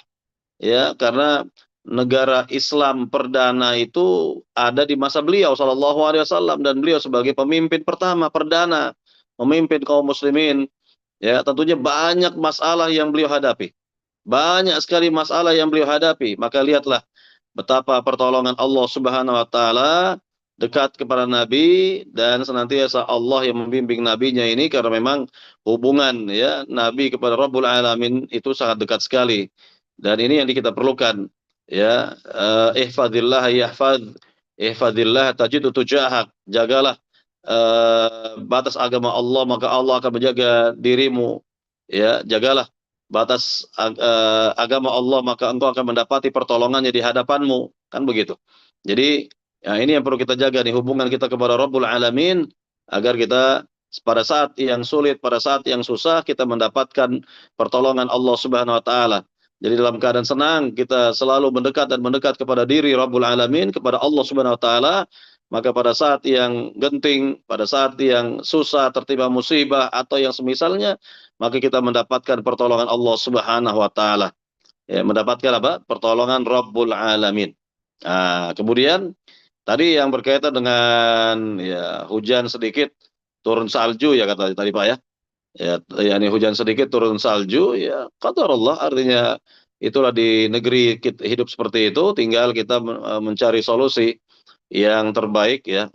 ya, karena negara Islam perdana itu ada di masa beliau Shallallahu Alaihi Wasallam, dan beliau sebagai pemimpin pertama perdana memimpin kaum muslimin, ya tentunya banyak masalah yang beliau hadapi, banyak sekali masalah yang beliau hadapi. Maka lihatlah betapa pertolongan Allah Subhanahu Wa Taala dekat kepada Nabi, dan senantiasa Allah yang membimbing nabinya ini, karena memang hubungan ya Nabi kepada Rabbul Alamin itu sangat dekat sekali, dan ini yang kita perlukan, ya. Ihfadillah ihfadillah tajidu tujahak, jagalah batas agama Allah, maka Allah akan menjaga dirimu, ya. Jagalah batas agama Allah, maka engkau akan mendapati pertolongannya di hadapanmu, kan begitu. Jadi ya, ini yang perlu kita jaga nih, hubungan kita kepada Rabbul Alamin, agar kita pada saat yang sulit, pada saat yang susah, kita mendapatkan pertolongan Allah Subhanahu Wa Taala. Jadi dalam keadaan senang kita selalu mendekat kepada diri Rabbul Alamin, kepada Allah Subhanahu Wa Taala. Maka pada saat yang genting, pada saat yang susah, tertimpa musibah atau yang semisalnya, maka kita mendapatkan pertolongan Allah Subhanahu Wa Taala. Ya, mendapatkan apa? Pertolongan Rabbul Alamin. Kemudian tadi yang berkaitan dengan ya hujan sedikit turun salju, ya kata tadi Pak, ya. Ya ini hujan sedikit turun salju, ya qadarullah, artinya itulah di negeri kita hidup seperti itu, tinggal kita mencari solusi yang terbaik, ya.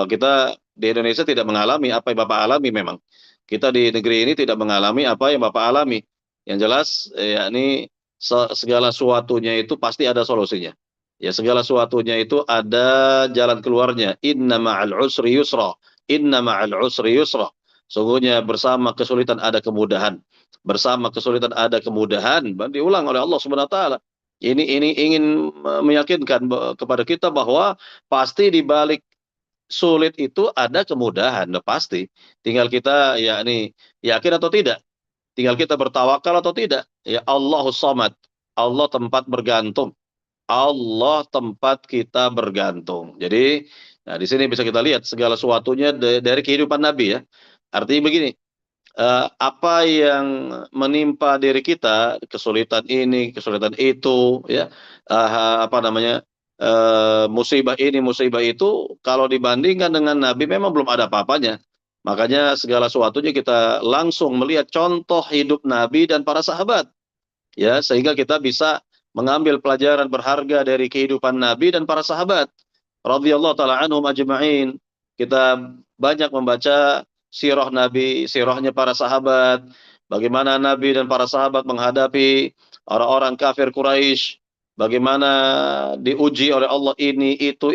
Kita di Indonesia tidak mengalami apa yang Bapak alami, memang. Kita di negeri ini tidak mengalami apa yang Bapak alami. Yang jelas yakni segala sesuatunya itu pasti ada solusinya. Ya, segala sesuatunya itu ada jalan keluarnya. Inna ma'al usri yusra. Inna ma'al usri yusra. Sungguhnya bersama kesulitan ada kemudahan. Bersama kesulitan ada kemudahan. Diulang oleh Allah Subhanahu Wa Taala. Ini ingin meyakinkan kepada kita bahwa pasti di balik sulit itu ada kemudahan, pasti. Tinggal kita yakni yakin atau tidak. Tinggal kita bertawakal atau tidak. Ya, Allahus Samad. Allah tempat bergantung. Allah tempat kita bergantung. Jadi, nah di sini bisa kita lihat segala sesuatunya dari kehidupan Nabi, ya. Artinya begini, apa yang menimpa diri kita, kesulitan ini, kesulitan itu, ya, musibah ini, musibah itu, kalau dibandingkan dengan Nabi memang belum ada apa-apanya. Makanya segala sesuatunya kita langsung melihat contoh hidup Nabi dan para sahabat, ya, sehingga kita bisa mengambil pelajaran berharga dari kehidupan Nabi dan para sahabat radhiyallahu taala anhum ajma'in. Kita banyak membaca sirah Nabi, sirahnya para sahabat, bagaimana Nabi dan para sahabat menghadapi orang-orang kafir Quraisy, bagaimana diuji oleh Allah ini, itu,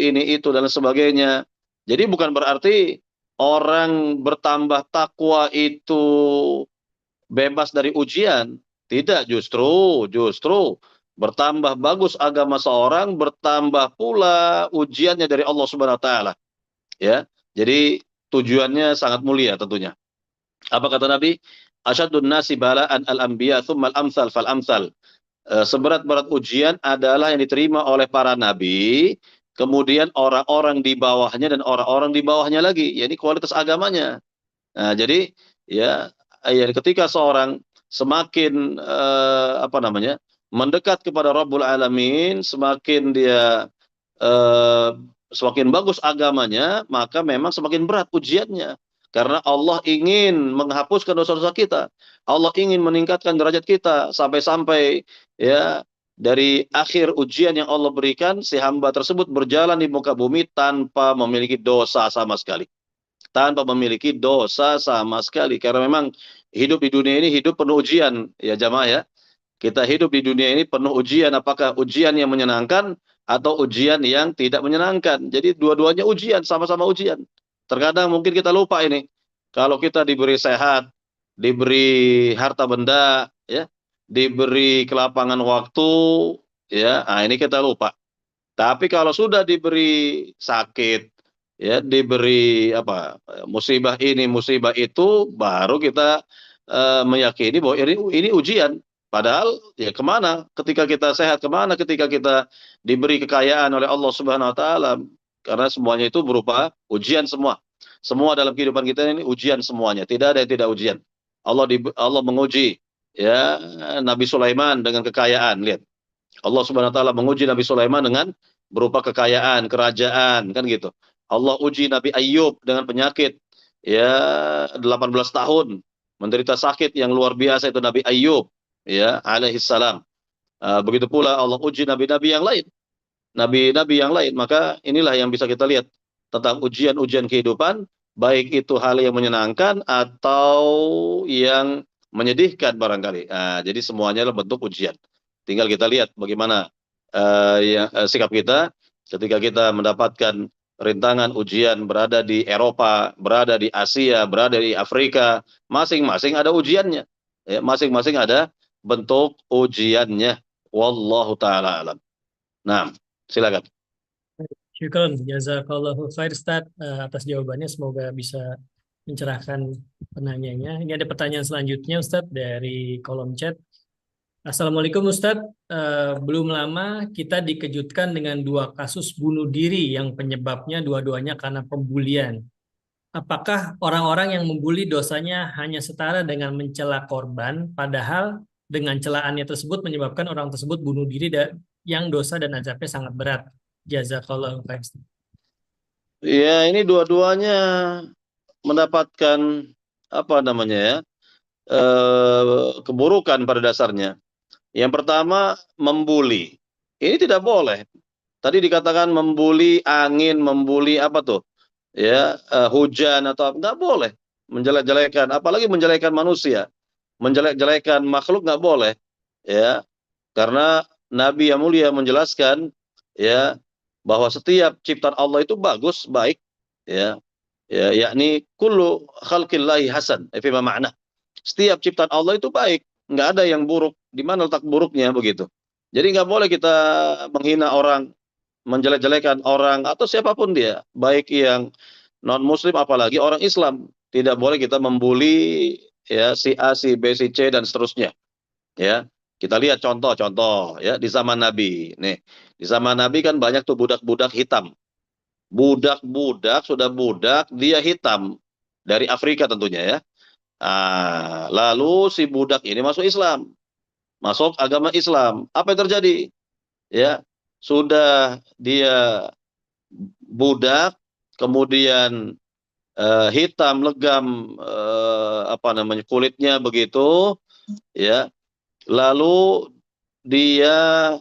dan sebagainya. Jadi bukan berarti orang bertambah takwa itu bebas dari ujian. Tidak, justru bertambah bagus agama seorang, bertambah pula ujiannya dari Allah Subhanahu wa taala. Ya. Jadi tujuannya sangat mulia tentunya. Apa kata Nabi? Asyadun nasi bala'an al-anbiya tsumma al-amsal fal-amsal. Seberat-berat ujian adalah yang diterima oleh para nabi, kemudian orang-orang di bawahnya dan orang-orang di bawahnya lagi, yakni kualitas agamanya. Nah, jadi ya ketika seorang semakin mendekat kepada Rabbul Alamin, semakin dia semakin bagus agamanya, maka memang semakin berat ujiannya. Karena Allah ingin menghapuskan dosa-dosa kita. Allah ingin meningkatkan derajat kita sampai-sampai ya dari akhir ujian yang Allah berikan, si hamba tersebut berjalan di muka bumi tanpa memiliki dosa sama sekali. Tanpa memiliki dosa sama sekali. Karena memang hidup di dunia ini hidup penuh ujian, ya jamaah ya. Kita hidup di dunia ini penuh ujian, apakah ujian yang menyenangkan atau ujian yang tidak menyenangkan. Jadi dua-duanya ujian, sama-sama ujian. Terkadang mungkin kita lupa ini. Kalau kita diberi sehat, diberi harta benda, ya, diberi kelapangan waktu, ya, ini kita lupa. Tapi kalau sudah diberi sakit, ya, diberi musibah ini, musibah itu, baru kita meyakini bahwa ini ujian. Padahal ya kemana ketika kita sehat, kemana ketika kita diberi kekayaan oleh Allah Subhanahu Wa Taala, karena semuanya itu berupa ujian semua. Semua dalam kehidupan kita ini ujian semuanya, tidak ada yang tidak ujian. Allah menguji ya Nabi Sulaiman dengan kekayaan, lihat. Allah Subhanahu Wa Taala menguji Nabi Sulaiman dengan berupa kekayaan, kerajaan, kan gitu. Allah uji Nabi Ayub dengan penyakit ya 18 tahun menderita sakit yang luar biasa, itu Nabi Ayub ya alaihissalam. Begitu pula Allah uji nabi-nabi yang lain. Nabi-nabi yang lain, maka inilah yang bisa kita lihat tentang ujian-ujian kehidupan, baik itu hal yang menyenangkan atau yang menyedihkan barangkali. Jadi semuanya adalah bentuk ujian. Tinggal kita lihat bagaimana sikap kita ketika kita mendapatkan rintangan ujian, berada di Eropa, berada di Asia, berada di Afrika, masing-masing ada ujiannya. Ya, masing-masing ada bentuk ujiannya. Wallahu taala alam. Nah, silakan. Syukron, jazakallahu khair Ustaz atas jawabannya. Semoga bisa mencerahkan penanyanya. Ini ada pertanyaan selanjutnya Ustaz dari kolom chat. Assalamualaikum Ustadz, belum lama kita dikejutkan dengan 2 kasus bunuh diri yang penyebabnya dua-duanya karena pembulian. Apakah orang-orang yang membuli dosanya hanya setara dengan mencela korban, padahal dengan celaannya tersebut menyebabkan orang tersebut bunuh diri yang dosa dan azabnya sangat berat? Jazakallahu khair. Ya, ini dua-duanya mendapatkan keburukan pada dasarnya. Yang pertama, membuli. Ini tidak boleh. Tadi dikatakan membuli angin, membuli ya, hujan atau nggak boleh. Menjelek-jelekan, apalagi menjelekan manusia. Menjelek-jelekan makhluk nggak boleh. Ya, karena Nabi yang mulia menjelaskan ya bahwa setiap ciptaan Allah itu bagus, baik. Ya, yakni kullu khalqillahi hasan. Apa makna? Setiap ciptaan Allah itu baik. Nggak ada yang buruk. Di mana letak buruknya begitu. Jadi nggak boleh kita menghina orang, menjelek-jelekan orang atau siapapun dia, baik yang non Muslim apalagi orang Islam. Tidak boleh kita membuli ya si A, si B, si C dan seterusnya. Ya, kita lihat contoh-contoh ya di zaman Nabi. Nih, di zaman Nabi kan banyak tuh budak-budak hitam. Budak-budak sudah budak dia hitam dari Afrika tentunya ya. Lalu si budak ini masuk Islam. Masuk agama Islam. Apa yang terjadi? Ya, sudah dia budak, kemudian hitam, legam, kulitnya begitu, ya. Lalu dia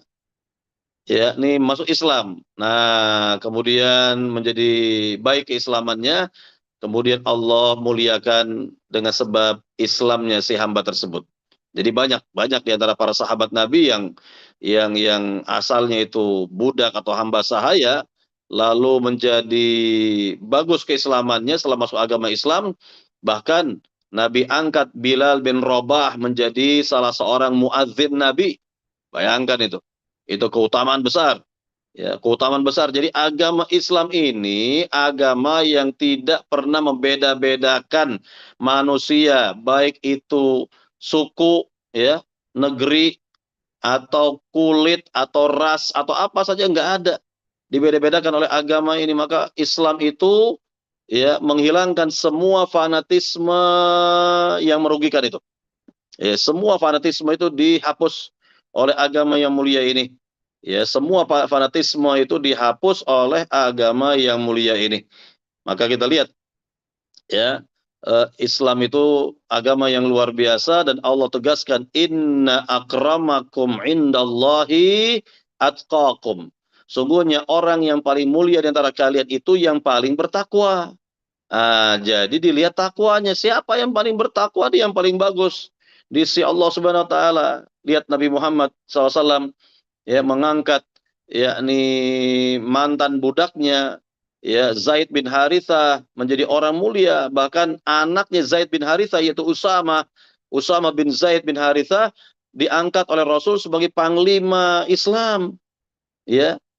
masuk Islam. Nah, kemudian menjadi baik keislamannya, kemudian Allah muliakan dengan sebab Islamnya si hamba tersebut. Jadi banyak di antara para sahabat Nabi yang asalnya itu budak atau hamba sahaya, lalu menjadi bagus keislamannya setelah masuk agama Islam. Bahkan Nabi angkat Bilal bin Rabah menjadi salah seorang muadzin Nabi. Bayangkan itu. Itu keutamaan besar. Ya, keutamaan besar. Jadi agama Islam ini agama yang tidak pernah membeda-bedakan manusia, baik itu suku, ya, negeri, atau kulit, atau ras, atau apa saja, nggak ada. Dibeda-bedakan oleh agama ini. Maka Islam itu menghilangkan semua fanatisme yang merugikan itu. Ya, semua fanatisme itu dihapus oleh agama yang mulia ini. Ya, semua fanatisme itu dihapus oleh agama yang mulia ini. Maka kita lihat, ya, Islam itu agama yang luar biasa, dan Allah tegaskan, inna akramakum indallahi atqakum. Sungguhnya orang yang paling mulia di antara kalian itu yang paling bertakwa. Jadi dilihat takwanya, siapa yang paling bertakwa, dia yang paling bagus di sisi Allah Subhanahu wa taala. Lihat Nabi Muhammad SAW mengangkat mantan budaknya Zaid bin Harithah menjadi orang mulia. Bahkan anaknya Zaid bin Harithah, yaitu Usama bin Zaid bin Harithah, diangkat oleh Rasul sebagai panglima Islam.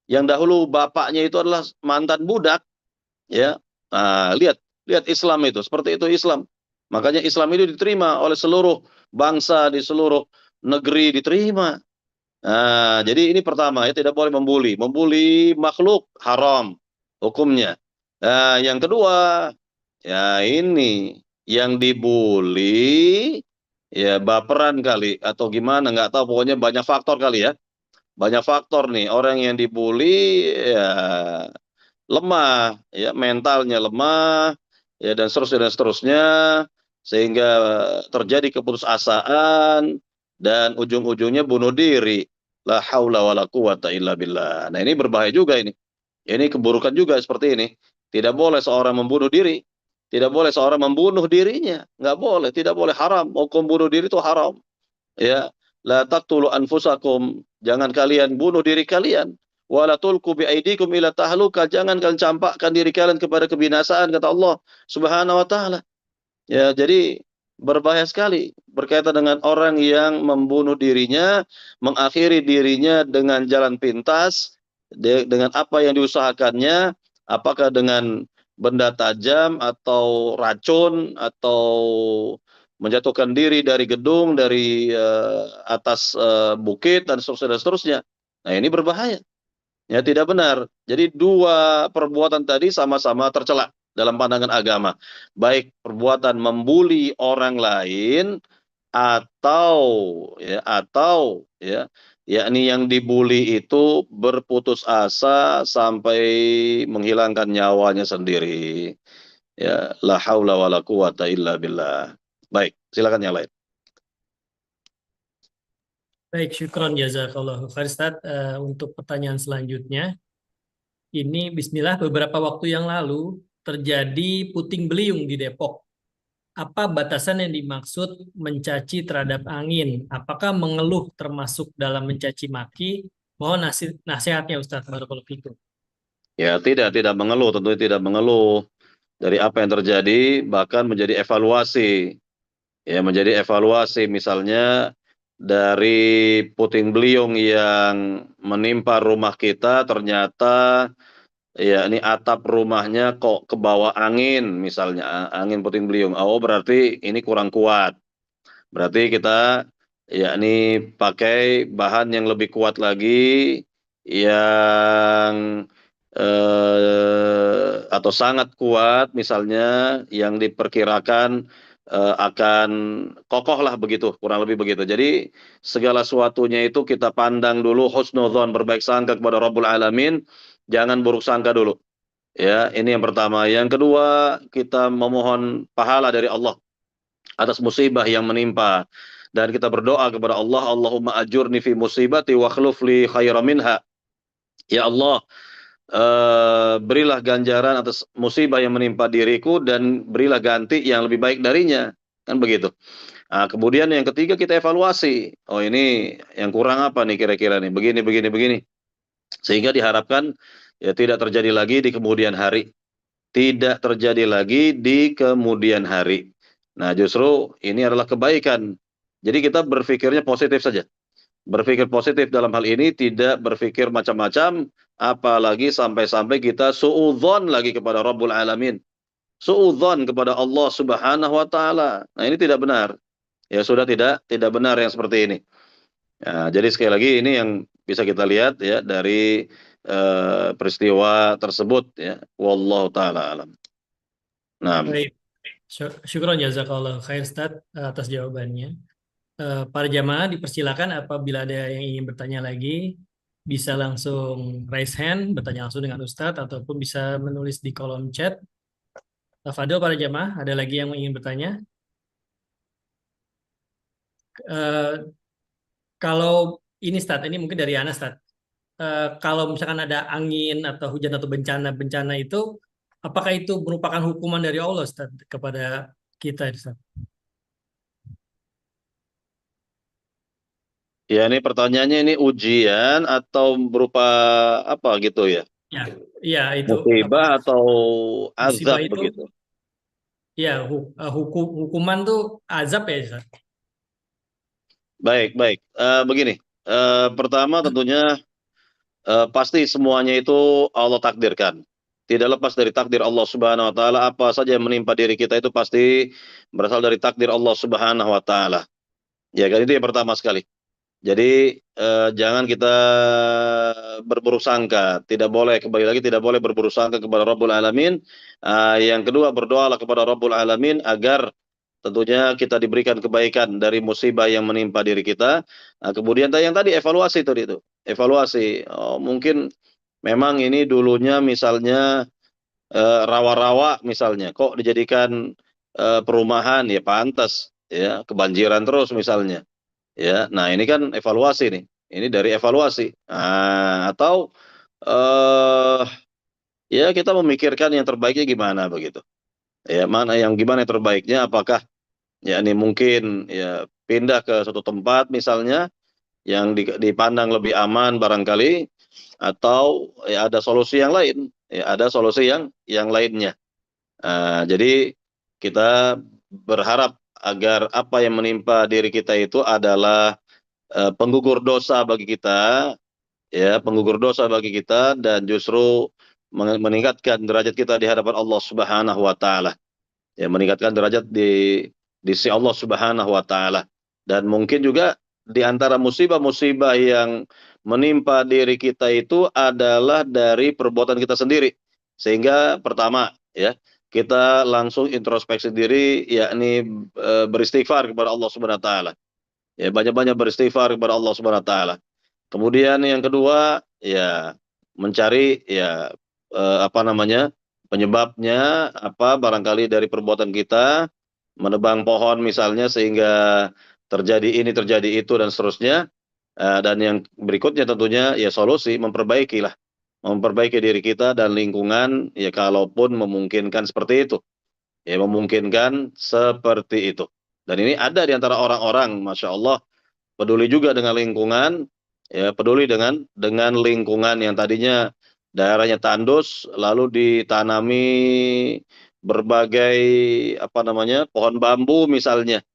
Yang dahulu bapaknya itu adalah mantan budak. Lihat Islam itu, seperti itu Islam. Makanya Islam itu diterima oleh seluruh bangsa di seluruh negeri, diterima. Jadi ini pertama, tidak boleh membuli. Membuli makhluk haram hukumnya. Yang kedua, ini yang dibuli baperan kali atau gimana, nggak tahu, pokoknya banyak faktor kali ya. Banyak faktor nih, orang yang dibuli lemah, mentalnya lemah, dan seterusnya, sehingga terjadi keputusasaan dan ujung-ujungnya bunuh diri. La haula wala quwata illa billah. Nah, ini berbahaya juga ini. Ini keburukan juga seperti ini. Tidak boleh seorang membunuh diri. Tidak boleh seorang membunuh dirinya. Nggak boleh, tidak boleh, haram. Hukum bunuh diri itu haram. La taqtulu anfusakum. Jangan kalian bunuh diri kalian. Wala tulqu biaidikum ila tahluka. Jangan kalian campakkan diri kalian kepada kebinasaan, kata Allah Subhanahu wa taala. Jadi berbahaya sekali berkaitan dengan orang yang membunuh dirinya, mengakhiri dirinya dengan jalan pintas, dengan apa yang diusahakannya, apakah dengan benda tajam atau racun, atau menjatuhkan diri dari gedung, dari atas bukit, dan seterusnya. Nah, ini berbahaya. Tidak benar. Jadi dua perbuatan tadi sama-sama tercela dalam pandangan agama. Baik perbuatan membuli orang lain, atau yakni yang dibuli itu berputus asa sampai menghilangkan nyawanya sendiri. La haula wala quwata illa billah. Baik, silakan yang lain. Baik, syukron jazakallahu khair Ustaz. Untuk pertanyaan selanjutnya, ini bismillah, beberapa waktu yang lalu terjadi puting beliung di Depok. Apa batasan yang dimaksud mencaci terhadap angin? Apakah mengeluh termasuk dalam mencaci maki? Mohon nasihatnya Ustaz. Barakallahu fikum. Tidak mengeluh, tentunya tidak mengeluh dari apa yang terjadi, bahkan menjadi evaluasi. Menjadi evaluasi, misalnya dari puting beliung yang menimpa rumah kita, ternyata ini atap rumahnya kok ke bawah angin, misalnya angin puting beliung. Oh, berarti ini kurang kuat. Berarti kita ini pakai bahan yang lebih kuat lagi, yang atau sangat kuat, misalnya yang diperkirakan akan kokoh lah, begitu, kurang lebih begitu. Jadi segala sesuatunya itu kita pandang dulu husnudzon, berbaik sangka kepada Rabbul Alamin, jangan buruk sangka dulu. Ini yang pertama. Yang kedua, kita memohon pahala dari Allah atas musibah yang menimpa. dan kita berdoa kepada Allah, Allahumma ajurni fi musibati wa khluf li khairan minha. Ya Allah, berilah ganjaran atas musibah yang menimpa diriku dan berilah ganti yang lebih baik darinya. Kan begitu. Nah, kemudian yang ketiga kita evaluasi. Oh, ini yang kurang apa nih kira-kira nih? Begini, begini, begini. Sehingga diharapkan ya tidak terjadi lagi di kemudian hari. Tidak terjadi lagi di kemudian hari. Nah, justru ini adalah kebaikan. Jadi kita berpikirnya positif saja. Berpikir positif dalam hal ini, tidak berpikir macam-macam, apalagi sampai-sampai kita suudzon lagi kepada Rabbul Alamin. Suudzon kepada Allah Subhanahu wa taala. Nah, ini tidak benar. Ya sudah, tidak benar yang seperti ini. Ya, jadi sekali lagi ini yang bisa kita lihat ya dari peristiwa tersebut ya. Wallahu taala alam. Nah, Baik. Syukron jazakallah khair Ustaz atas jawabannya. Para jamaah dipersilakan apabila ada yang ingin bertanya lagi bisa langsung raise hand, bertanya langsung dengan Ustadz ataupun bisa menulis di kolom chat. Fadil, para jamaah, ada lagi yang ingin bertanya? Kalau ini Ustadz, ini mungkin dari Ana Ustadz. Kalau misalkan ada angin atau hujan atau bencana-bencana itu, apakah itu merupakan hukuman dari Allah Ustadz kepada kita Ustadz? ya ini pertanyaannya, ini ujian atau berupa apa gitu ya? Ya, iya itu Musibah atau musibah azab itu, begitu. ya hukuman tuh azab ya Ustadz? Baik, baik. Begini, pertama tentunya pasti semuanya itu Allah takdirkan. Tidak lepas dari takdir Allah Subhanahu wa taala, apa saja yang menimpa diri kita itu pasti berasal dari takdir Allah Subhanahu wa taala. Ya kan, itu yang pertama sekali. Jadi jangan kita berburuk sangka, tidak boleh, kembali lagi tidak boleh berburuk sangka kepada Rabbul Alamin. Yang kedua, berdoalah kepada Rabbul Alamin agar tentunya kita diberikan kebaikan dari musibah yang menimpa diri kita. Kemudian yang tadi evaluasi tadi itu, evaluasi. Oh, mungkin memang ini dulunya misalnya rawa-rawa misalnya, kok dijadikan perumahan, ya pantas ya kebanjiran terus misalnya. Ya, nah ini kan evaluasi nih. Ini dari evaluasi. Atau ya kita memikirkan yang terbaiknya gimana begitu. Ya, mana yang gimana yang terbaiknya, apakah ya ini mungkin ya pindah ke suatu tempat misalnya yang dipandang lebih aman barangkali, atau ya ada solusi yang lain, ya ada solusi yang lainnya. Jadi kita berharap agar apa yang menimpa diri kita itu adalah penggugur dosa bagi kita, ya penggugur dosa bagi kita, dan justru meningkatkan derajat kita di hadapan Allah Subhanahu wa taala. Ya, meningkatkan derajat di sisi Allah Subhanahu wa taala. Dan mungkin juga di antara musibah-musibah yang menimpa diri kita itu adalah dari perbuatan kita sendiri. Sehingga pertama ya, kita langsung introspeksi diri, yakni beristighfar kepada Allah Subhanahu wa taala. Ya, banyak-banyak beristighfar kepada Allah Subhanahu wa taala. Kemudian yang kedua, ya mencari ya apa namanya? Penyebabnya apa, barangkali dari perbuatan kita, menebang pohon misalnya sehingga terjadi ini, terjadi itu dan seterusnya. Dan yang berikutnya tentunya ya solusi, memperbaiki diri kita dan lingkungan ya kalaupun memungkinkan seperti itu. Ya memungkinkan seperti itu. Dan ini ada di antara orang-orang, Masya Allah, peduli juga dengan lingkungan, ya peduli dengan lingkungan yang tadinya daerahnya tandus, lalu ditanami berbagai apa namanya pohon bambu misalnya,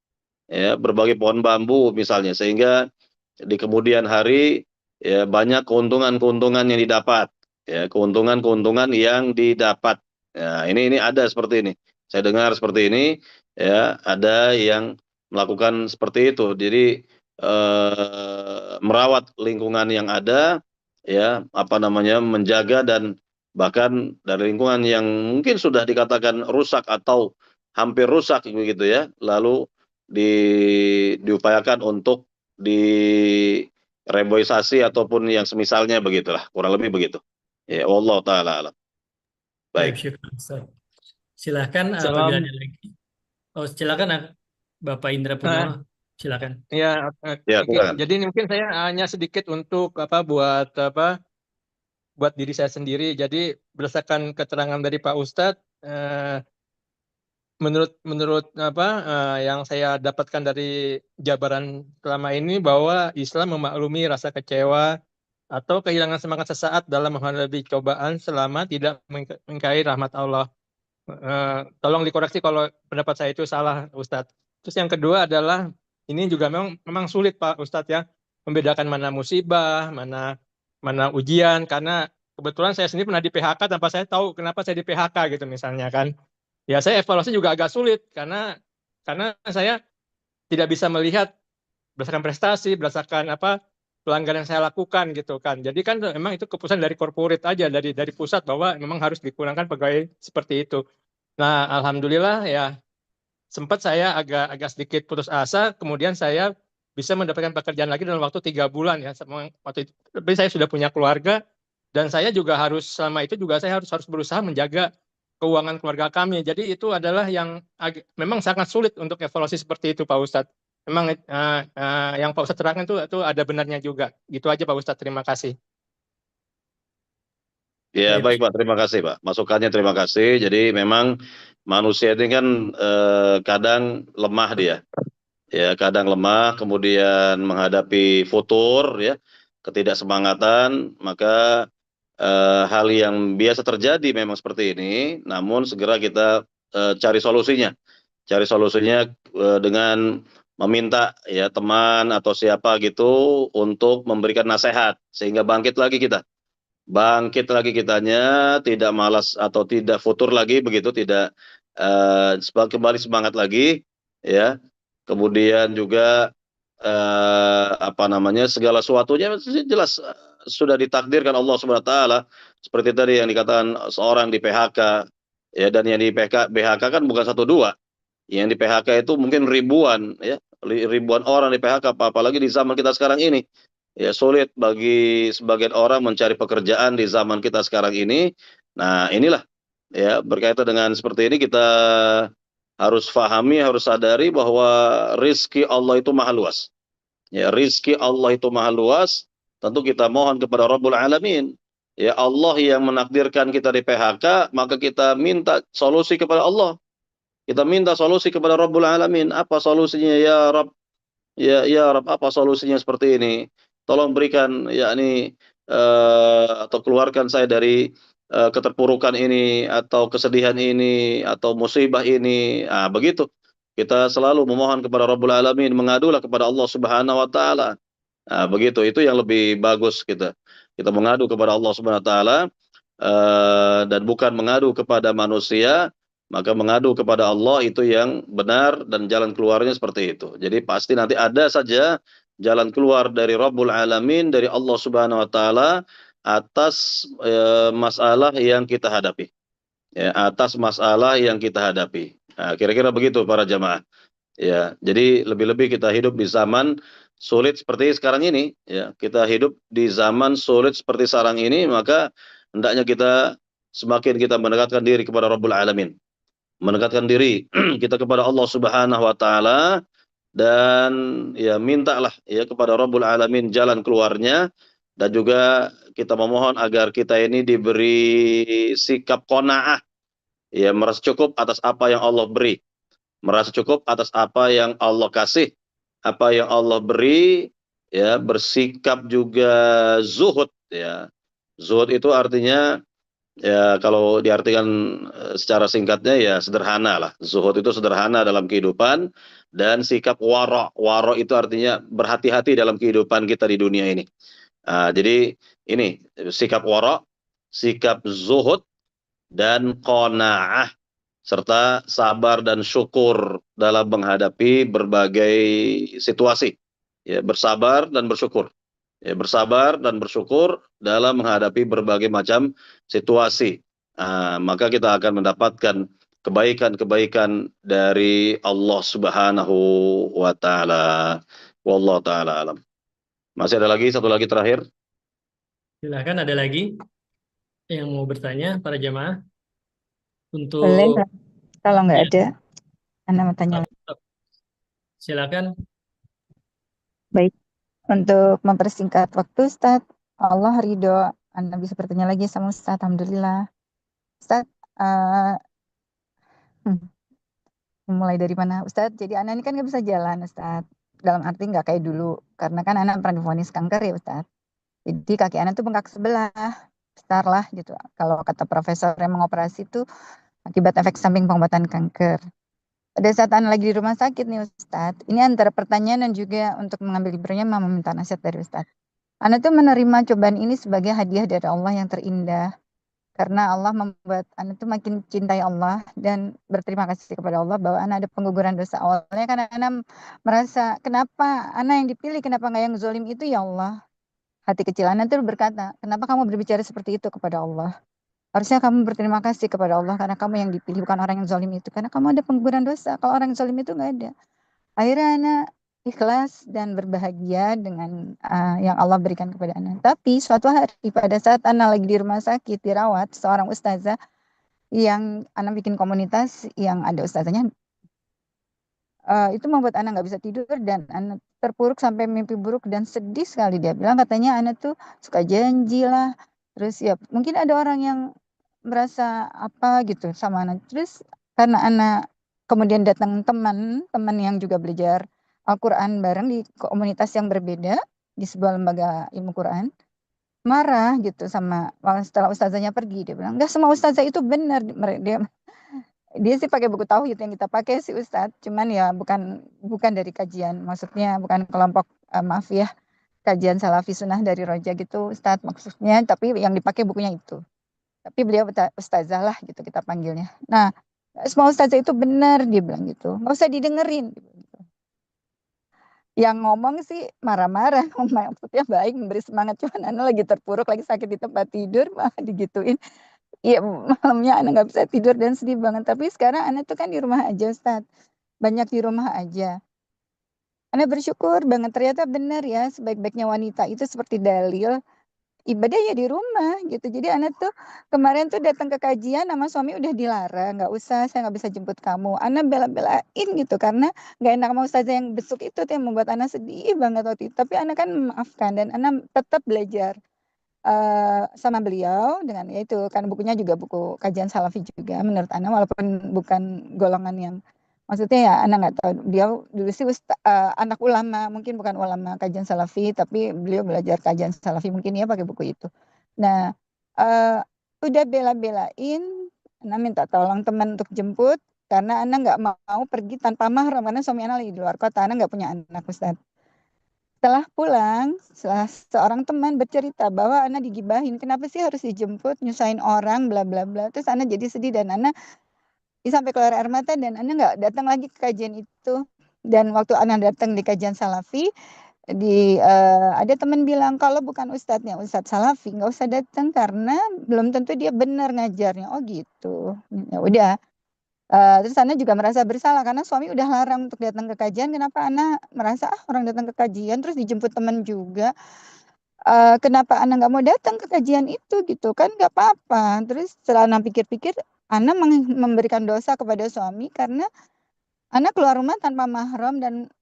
ya berbagai pohon bambu misalnya, sehingga di kemudian hari ya banyak keuntungan-keuntungan yang didapat, ya keuntungan-keuntungan yang didapat. Ya, ini ada seperti ini. Saya dengar seperti ini, ya ada yang melakukan seperti itu. Jadi merawat lingkungan yang ada, ya apa namanya, menjaga, dan bahkan dari lingkungan yang mungkin sudah dikatakan rusak atau hampir rusak begitu ya, lalu diupayakan untuk direboisasi ataupun yang semisalnya begitulah, kurang lebih begitu. Ya, Allah taala alam. Baik, Baik. syukur Ustaz. Silahkan Salam. apabila ada lagi. Oh, silakan Bapak Indra Nah, Purnomo. Silakan. Ya, Ya, oke. silakan. Jadi mungkin saya hanya sedikit untuk buat diri saya sendiri. Jadi berdasarkan keterangan dari Pak Ustadz, menurut yang saya dapatkan dari jabaran selama ini bahwa Islam memaklumi rasa kecewa atau kehilangan semangat sesaat dalam menghadapi cobaan selama tidak mengingkari rahmat Allah. Tolong dikoreksi kalau pendapat saya itu salah, Ustadz. Terus yang kedua adalah ini juga memang sulit Pak Ustadz ya, membedakan mana musibah, mana ujian, karena kebetulan saya sendiri pernah di PHK tanpa saya tahu kenapa saya di PHK gitu misalnya kan. Ya saya evaluasi juga agak sulit karena saya tidak bisa melihat berdasarkan prestasi, berdasarkan pelanggaran yang saya lakukan gitu kan. Jadi kan memang itu keputusan dari korporat aja, dari pusat bahwa memang harus dikurangkan pegawai seperti itu. Nah, alhamdulillah ya sempat saya agak sedikit putus asa, kemudian saya bisa mendapatkan pekerjaan lagi dalam waktu 3 bulan ya. Waktu itu, tapi saya sudah punya keluarga dan saya juga selama itu juga saya harus berusaha menjaga keuangan keluarga kami. Jadi itu adalah yang memang sangat sulit untuk evaluasi seperti itu Pak Ustadz. Memang yang Pak Ustadz terangkan itu ada benarnya juga. Gitu aja Pak Ustadz. Terima kasih. Ya, baik Pak, terima kasih Pak. Masukannya terima kasih. Jadi memang manusia ini kan kadang lemah dia. Ya, kadang lemah, kemudian menghadapi futur, ya, ketidaksemangatan, maka hal yang biasa terjadi memang seperti ini, namun segera kita cari solusinya. Cari solusinya dengan meminta ya teman atau siapa gitu untuk memberikan nasihat sehingga bangkit lagi kita. Bangkit lagi kitanya, tidak malas atau tidak futur lagi begitu, tidak kembali semangat lagi ya. Kemudian juga segala sesuatunya jelas sudah ditakdirkan Allah Subhanahu wa taala. Seperti tadi yang dikatakan seorang di PHK ya, dan yang di PHK kan bukan 1 2. Yang di PHK itu mungkin ribuan ya, ribuan orang di PHK, apalagi di zaman kita sekarang ini. Ya, sulit bagi sebagian orang mencari pekerjaan di zaman kita sekarang ini. Nah, inilah ya, berkaitan dengan seperti ini kita harus fahami, harus sadari bahwa rizki Allah itu maha luas. Ya, rizki Allah itu maha luas. Tentu kita mohon kepada Rabbul Alamin. Ya, Allah yang menakdirkan kita di PHK, maka kita minta solusi kepada Allah. Kita minta solusi kepada Rabbul Alamin. Apa solusinya ya Rabb? Ya Rabb, apa solusinya seperti ini? Tolong berikan yakni atau keluarkan saya dari keterpurukan ini atau kesedihan ini atau musibah ini. Ah, begitu. Kita selalu memohon kepada Rabbul Alamin, mengadulah kepada Allah Subhanahu wa taala. Ah, begitu. Itu yang lebih bagus kita. Kita mengadu kepada Allah Subhanahu wa taala dan bukan mengadu kepada manusia, maka mengadu kepada Allah itu yang benar dan jalan keluarnya seperti itu. Jadi pasti nanti ada saja jalan keluar dari Rabbul Alamin, dari Allah Subhanahu wa taala atas masalah yang kita hadapi. Ya, atas masalah yang kita hadapi. Nah, kira-kira begitu para jamaah. Ya, jadi lebih-lebih kita hidup di zaman sulit seperti sekarang ini, ya. Kita hidup di zaman sulit seperti sekarang ini, maka hendaknya kita semakin kita mendekatkan diri kepada Rabbul Alamin. Mendekatkan diri kita kepada Allah Subhanahu wa taala dan ya mintalah ya kepada Rabbul Alamin jalan keluarnya, dan juga kita memohon agar kita ini diberi sikap qanaah, ya, merasa cukup atas apa yang Allah beri, merasa cukup atas apa yang Allah kasih, apa yang Allah beri, ya, bersikap juga zuhud, ya. Zuhud itu artinya ya kalau diartikan secara singkatnya ya sederhana lah. Zuhud itu sederhana dalam kehidupan, dan sikap wara'. Wara' itu artinya berhati-hati dalam kehidupan kita di dunia ini. Jadi ini sikap wara', sikap zuhud, dan qanaah, serta sabar dan syukur dalam menghadapi berbagai situasi. Ya, bersabar dan bersyukur. Ya, bersabar dan bersyukur dalam menghadapi berbagai macam situasi. Maka kita akan mendapatkan kebaikan-kebaikan dari Allah Subhanahu wa taala. Wallahu taala alam. Masih ada lagi, satu lagi terakhir. Silakan, ada lagi yang mau bertanya para jamaah? Boleh, Untuk kalau nggak ya, ada, Anda mau tanya. silakan. Baik, untuk mempersingkat waktu Ustaz, Allah ridho, Anda bisa bertanya lagi sama Ustaz, Alhamdulillah. Ustaz, eh, mulai dari mana Ustaz? Jadi anak ini kan nggak bisa jalan Ustaz. Dalam arti nggak kayak dulu, karena kan anak pernah divonis kanker ya Ustaz. Jadi kaki anak tuh bengkak sebelah, besar lah gitu. Kalau kata profesor yang mengoperasi itu akibat efek samping pengobatan kanker. Pada saat anak lagi di rumah sakit nih Ustadz, ini antara pertanyaan dan juga untuk mengambil liburnya mama minta nasihat dari Ustadz. Anak tuh menerima cobaan ini sebagai hadiah dari Allah yang terindah. Karena Allah membuat anak tuh makin cintai Allah dan berterima kasih kepada Allah bahwa anak ada pengguguran dosa. Awalnya kan anak merasa, kenapa anak yang dipilih, kenapa nggak yang zolim itu ya Allah. Hati kecil anak tuh berkata, kenapa kamu berbicara seperti itu kepada Allah? Harusnya kamu berterima kasih kepada Allah karena kamu yang dipilih, bukan orang yang zalim itu. Karena kamu ada pengguguran dosa. Kalau orang yang zalim itu nggak ada. Akhirnya anak ikhlas dan berbahagia dengan yang Allah berikan kepada anak. Tapi suatu hari pada saat anak lagi di rumah sakit dirawat, seorang ustazah yang anak bikin komunitas yang ada ustazahnya, itu membuat anak nggak bisa tidur dan anak terpuruk sampai mimpi buruk dan sedih sekali. Dia bilang katanya anak tuh suka janji lah. Terus ya mungkin ada orang yang merasa apa gitu sama anak. Terus karena anak kemudian datang teman yang juga belajar Al-Quran bareng di komunitas yang berbeda di sebuah lembaga ilmu Quran, marah gitu sama setelah ustazahnya pergi. Dia bilang, enggak semua ustazah itu benar. Dia sih pakai buku tauhid yang kita pakai sih Ustadz, cuman ya bukan dari kajian, maksudnya bukan kelompok maaf ya, kajian salafi sunnah dari Roja gitu Ustadz maksudnya, tapi yang dipakai bukunya itu. Tapi beliau ustazah lah gitu kita panggilnya. Nah, semua ustazah itu benar dia bilang gitu, nggak usah didengerin. Yang ngomong sih marah-marah, maksudnya baik memberi semangat, cuman anak lagi terpuruk, lagi sakit di tempat tidur malah digituin. Iya, malamnya anak nggak bisa tidur dan sedih banget. Tapi sekarang anak tuh kan di rumah aja, Ustaz. Banyak di rumah aja. Anak bersyukur banget, ternyata benar ya, sebaik-baiknya wanita itu seperti dalil, ibadah ya di rumah gitu. Jadi anak tuh kemarin tuh datang ke kajian sama suami udah dilarang, nggak usah, saya nggak bisa jemput kamu. Anak bela-belain gitu karena nggak enak sama ustazah yang besuk itu tuh yang membuat anak sedih banget waktu itu. Tapi anak kan memaafkan dan anak tetap belajar sama beliau dengan ya itu kan bukunya juga buku kajian salafi juga menurut Ana walaupun bukan golongan yang maksudnya ya Ana nggak tahu dia dulu sih anak ulama mungkin bukan ulama kajian salafi tapi beliau belajar kajian salafi mungkin ya pakai buku itu. Nah uh, udah bela-belain Ana minta tolong teman untuk jemput karena Ana nggak mau pergi tanpa mahram karena suami Ana lagi di luar kota Ana nggak punya anak Ustaz. Setelah pulang, setelah seorang teman bercerita bahwa Ana digibahin, kenapa sih harus dijemput, nyusahin orang, bla bla bla. Terus Ana jadi sedih dan Ana sampai keluar air mata dan Ana nggak datang lagi ke kajian itu. Dan waktu Ana datang di kajian Salafi, ada teman bilang kalau bukan ustadznya Ustadz Salafi nggak usah datang karena belum tentu dia benar ngajarnya. Oh gitu. Ya udah. Terus Ana juga merasa bersalah karena suami udah larang untuk datang ke kajian. Kenapa Ana merasa orang datang ke kajian terus dijemput teman juga. Kenapa Ana nggak mau datang ke kajian itu gitu kan nggak apa-apa. Terus setelah Ana pikir-pikir, Ana memberikan dosa kepada suami karena Ana keluar rumah tanpa mahram dan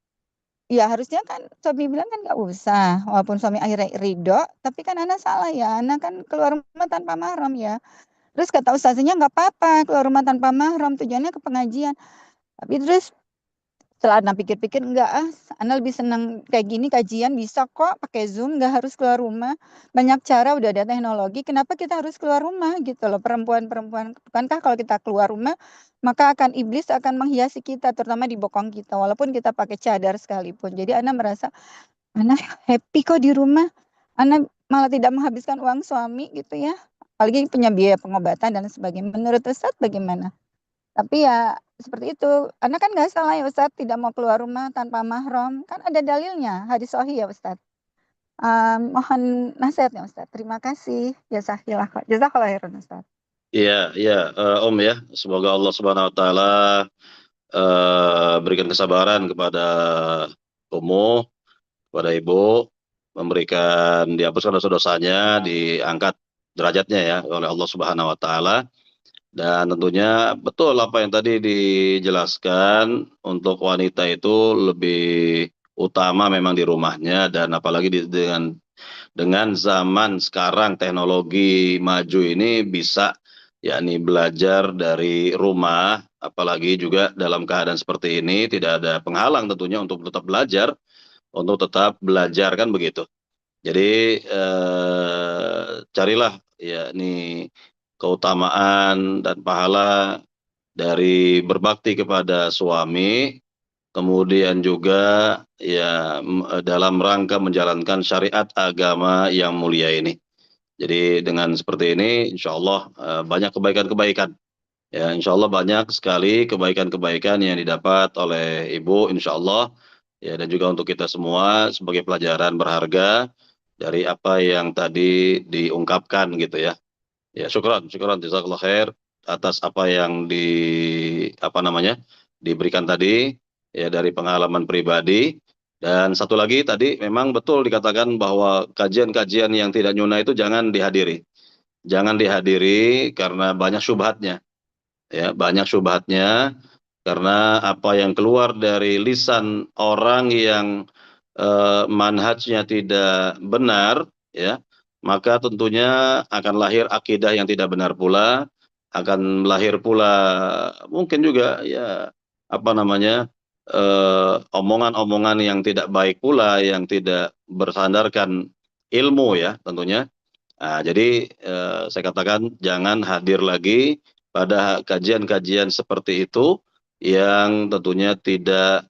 ya harusnya kan suami bilang kan nggak usah. Walaupun suami akhirnya ridho, tapi kan Ana salah ya. Ana kan keluar rumah tanpa mahram ya. Terus kata ustaznya nggak apa-apa keluar rumah tanpa mahram tujuannya ke pengajian. Tapi terus setelah Ana pikir-pikir enggak Ana lebih senang kayak gini kajian bisa kok pakai Zoom nggak harus keluar rumah. Banyak cara udah ada teknologi. Kenapa kita harus keluar rumah gitu loh perempuan-perempuan. Bukankah kalau kita keluar rumah maka akan iblis akan menghiasi kita terutama di bokong kita walaupun kita pakai cadar sekalipun. Jadi Ana merasa Ana happy kok di rumah. Ana malah tidak menghabiskan uang suami gitu ya. Apalagi punya biaya pengobatan dan sebagainya. Menurut Ustadz bagaimana? Tapi ya seperti itu. Anda kan nggak salah ya Ustadz, tidak mau keluar rumah tanpa mahram. Kan ada dalilnya, hadis sahih ya Ustadz. Mohon nasihatnya Ustadz. Terima kasih. Jazakallah khairan Ustadz. Iya, iya, Om ya. Semoga Allah Subhanahu wa taala berikan kesabaran kepada Umu, kepada Ibu, memberikan dihapuskan dosa-dosanya, diangkat derajatnya ya oleh Allah Subhanahu wa taala. Dan tentunya betul apa yang tadi dijelaskan untuk wanita itu lebih utama memang di rumahnya, dan apalagi dengan zaman sekarang teknologi maju ini bisa yakni belajar dari rumah, apalagi juga dalam keadaan seperti ini tidak ada penghalang tentunya untuk tetap belajar kan begitu. Jadi carilah yakni keutamaan dan pahala dari berbakti kepada suami, kemudian juga dalam rangka menjalankan syariat agama yang mulia ini. Jadi dengan seperti ini insya Allah banyak kebaikan-kebaikan. Ya, insya Allah banyak sekali kebaikan-kebaikan yang didapat oleh Ibu, insya Allah. Ya, dan juga untuk kita semua sebagai pelajaran berharga dari apa yang tadi diungkapkan gitu ya. Ya, syukran, jazakallah khair atas apa yang diberikan tadi ya dari pengalaman pribadi. Dan satu lagi tadi memang betul dikatakan bahwa kajian-kajian yang tidak nyuna itu jangan dihadiri. Jangan dihadiri karena banyak syubhatnya. Ya, banyak syubhatnya karena apa yang keluar dari lisan orang yang manhajnya tidak benar, ya, maka tentunya akan lahir akidah yang tidak benar pula, akan lahir pula mungkin juga ya omongan-omongan yang tidak baik pula, yang tidak bersandarkan ilmu ya tentunya. Nah, jadi saya katakan jangan hadir lagi pada kajian-kajian seperti itu yang tentunya tidak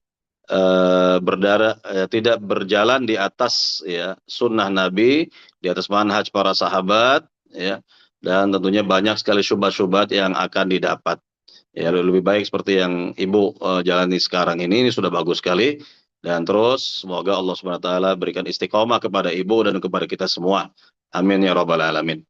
berjalan di atas ya sunnah Nabi, di atas manhaj para sahabat ya, dan tentunya banyak sekali syubhat-syubhat yang akan didapat. Ya, lebih baik seperti yang Ibu jalani sekarang ini sudah bagus sekali, dan terus semoga Allah Subhanahu wa taala berikan istiqomah kepada Ibu dan kepada kita semua. Amin ya rabbal alamin.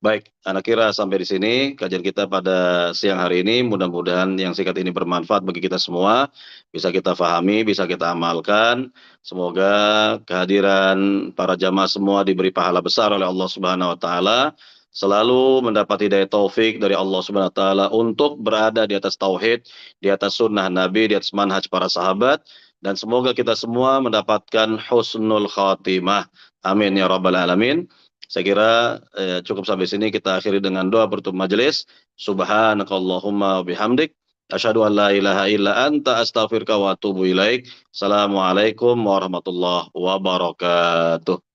Baik, anak kira sampai di sini kajian kita pada siang hari ini. Mudah-mudahan yang singkat ini bermanfaat bagi kita semua, bisa kita fahami, bisa kita amalkan. Semoga kehadiran para jamaah semua diberi pahala besar oleh Allah Subhanahu wa taala, selalu mendapat hidayah taufik dari Allah Subhanahu wa taala untuk berada di atas tauhid, di atas sunnah Nabi, di atas manhaj para sahabat, dan semoga kita semua mendapatkan husnul khatimah. Amin ya rabbal alamin. Saya kira cukup sampai sini, kita akhiri dengan doa penutup majelis. Subhanakallahumma bihamdik, asyhadu an la ilaha illa anta, astaghfiruka wa atubu ilaik. Assalamualaikum warahmatullahi wabarakatuh.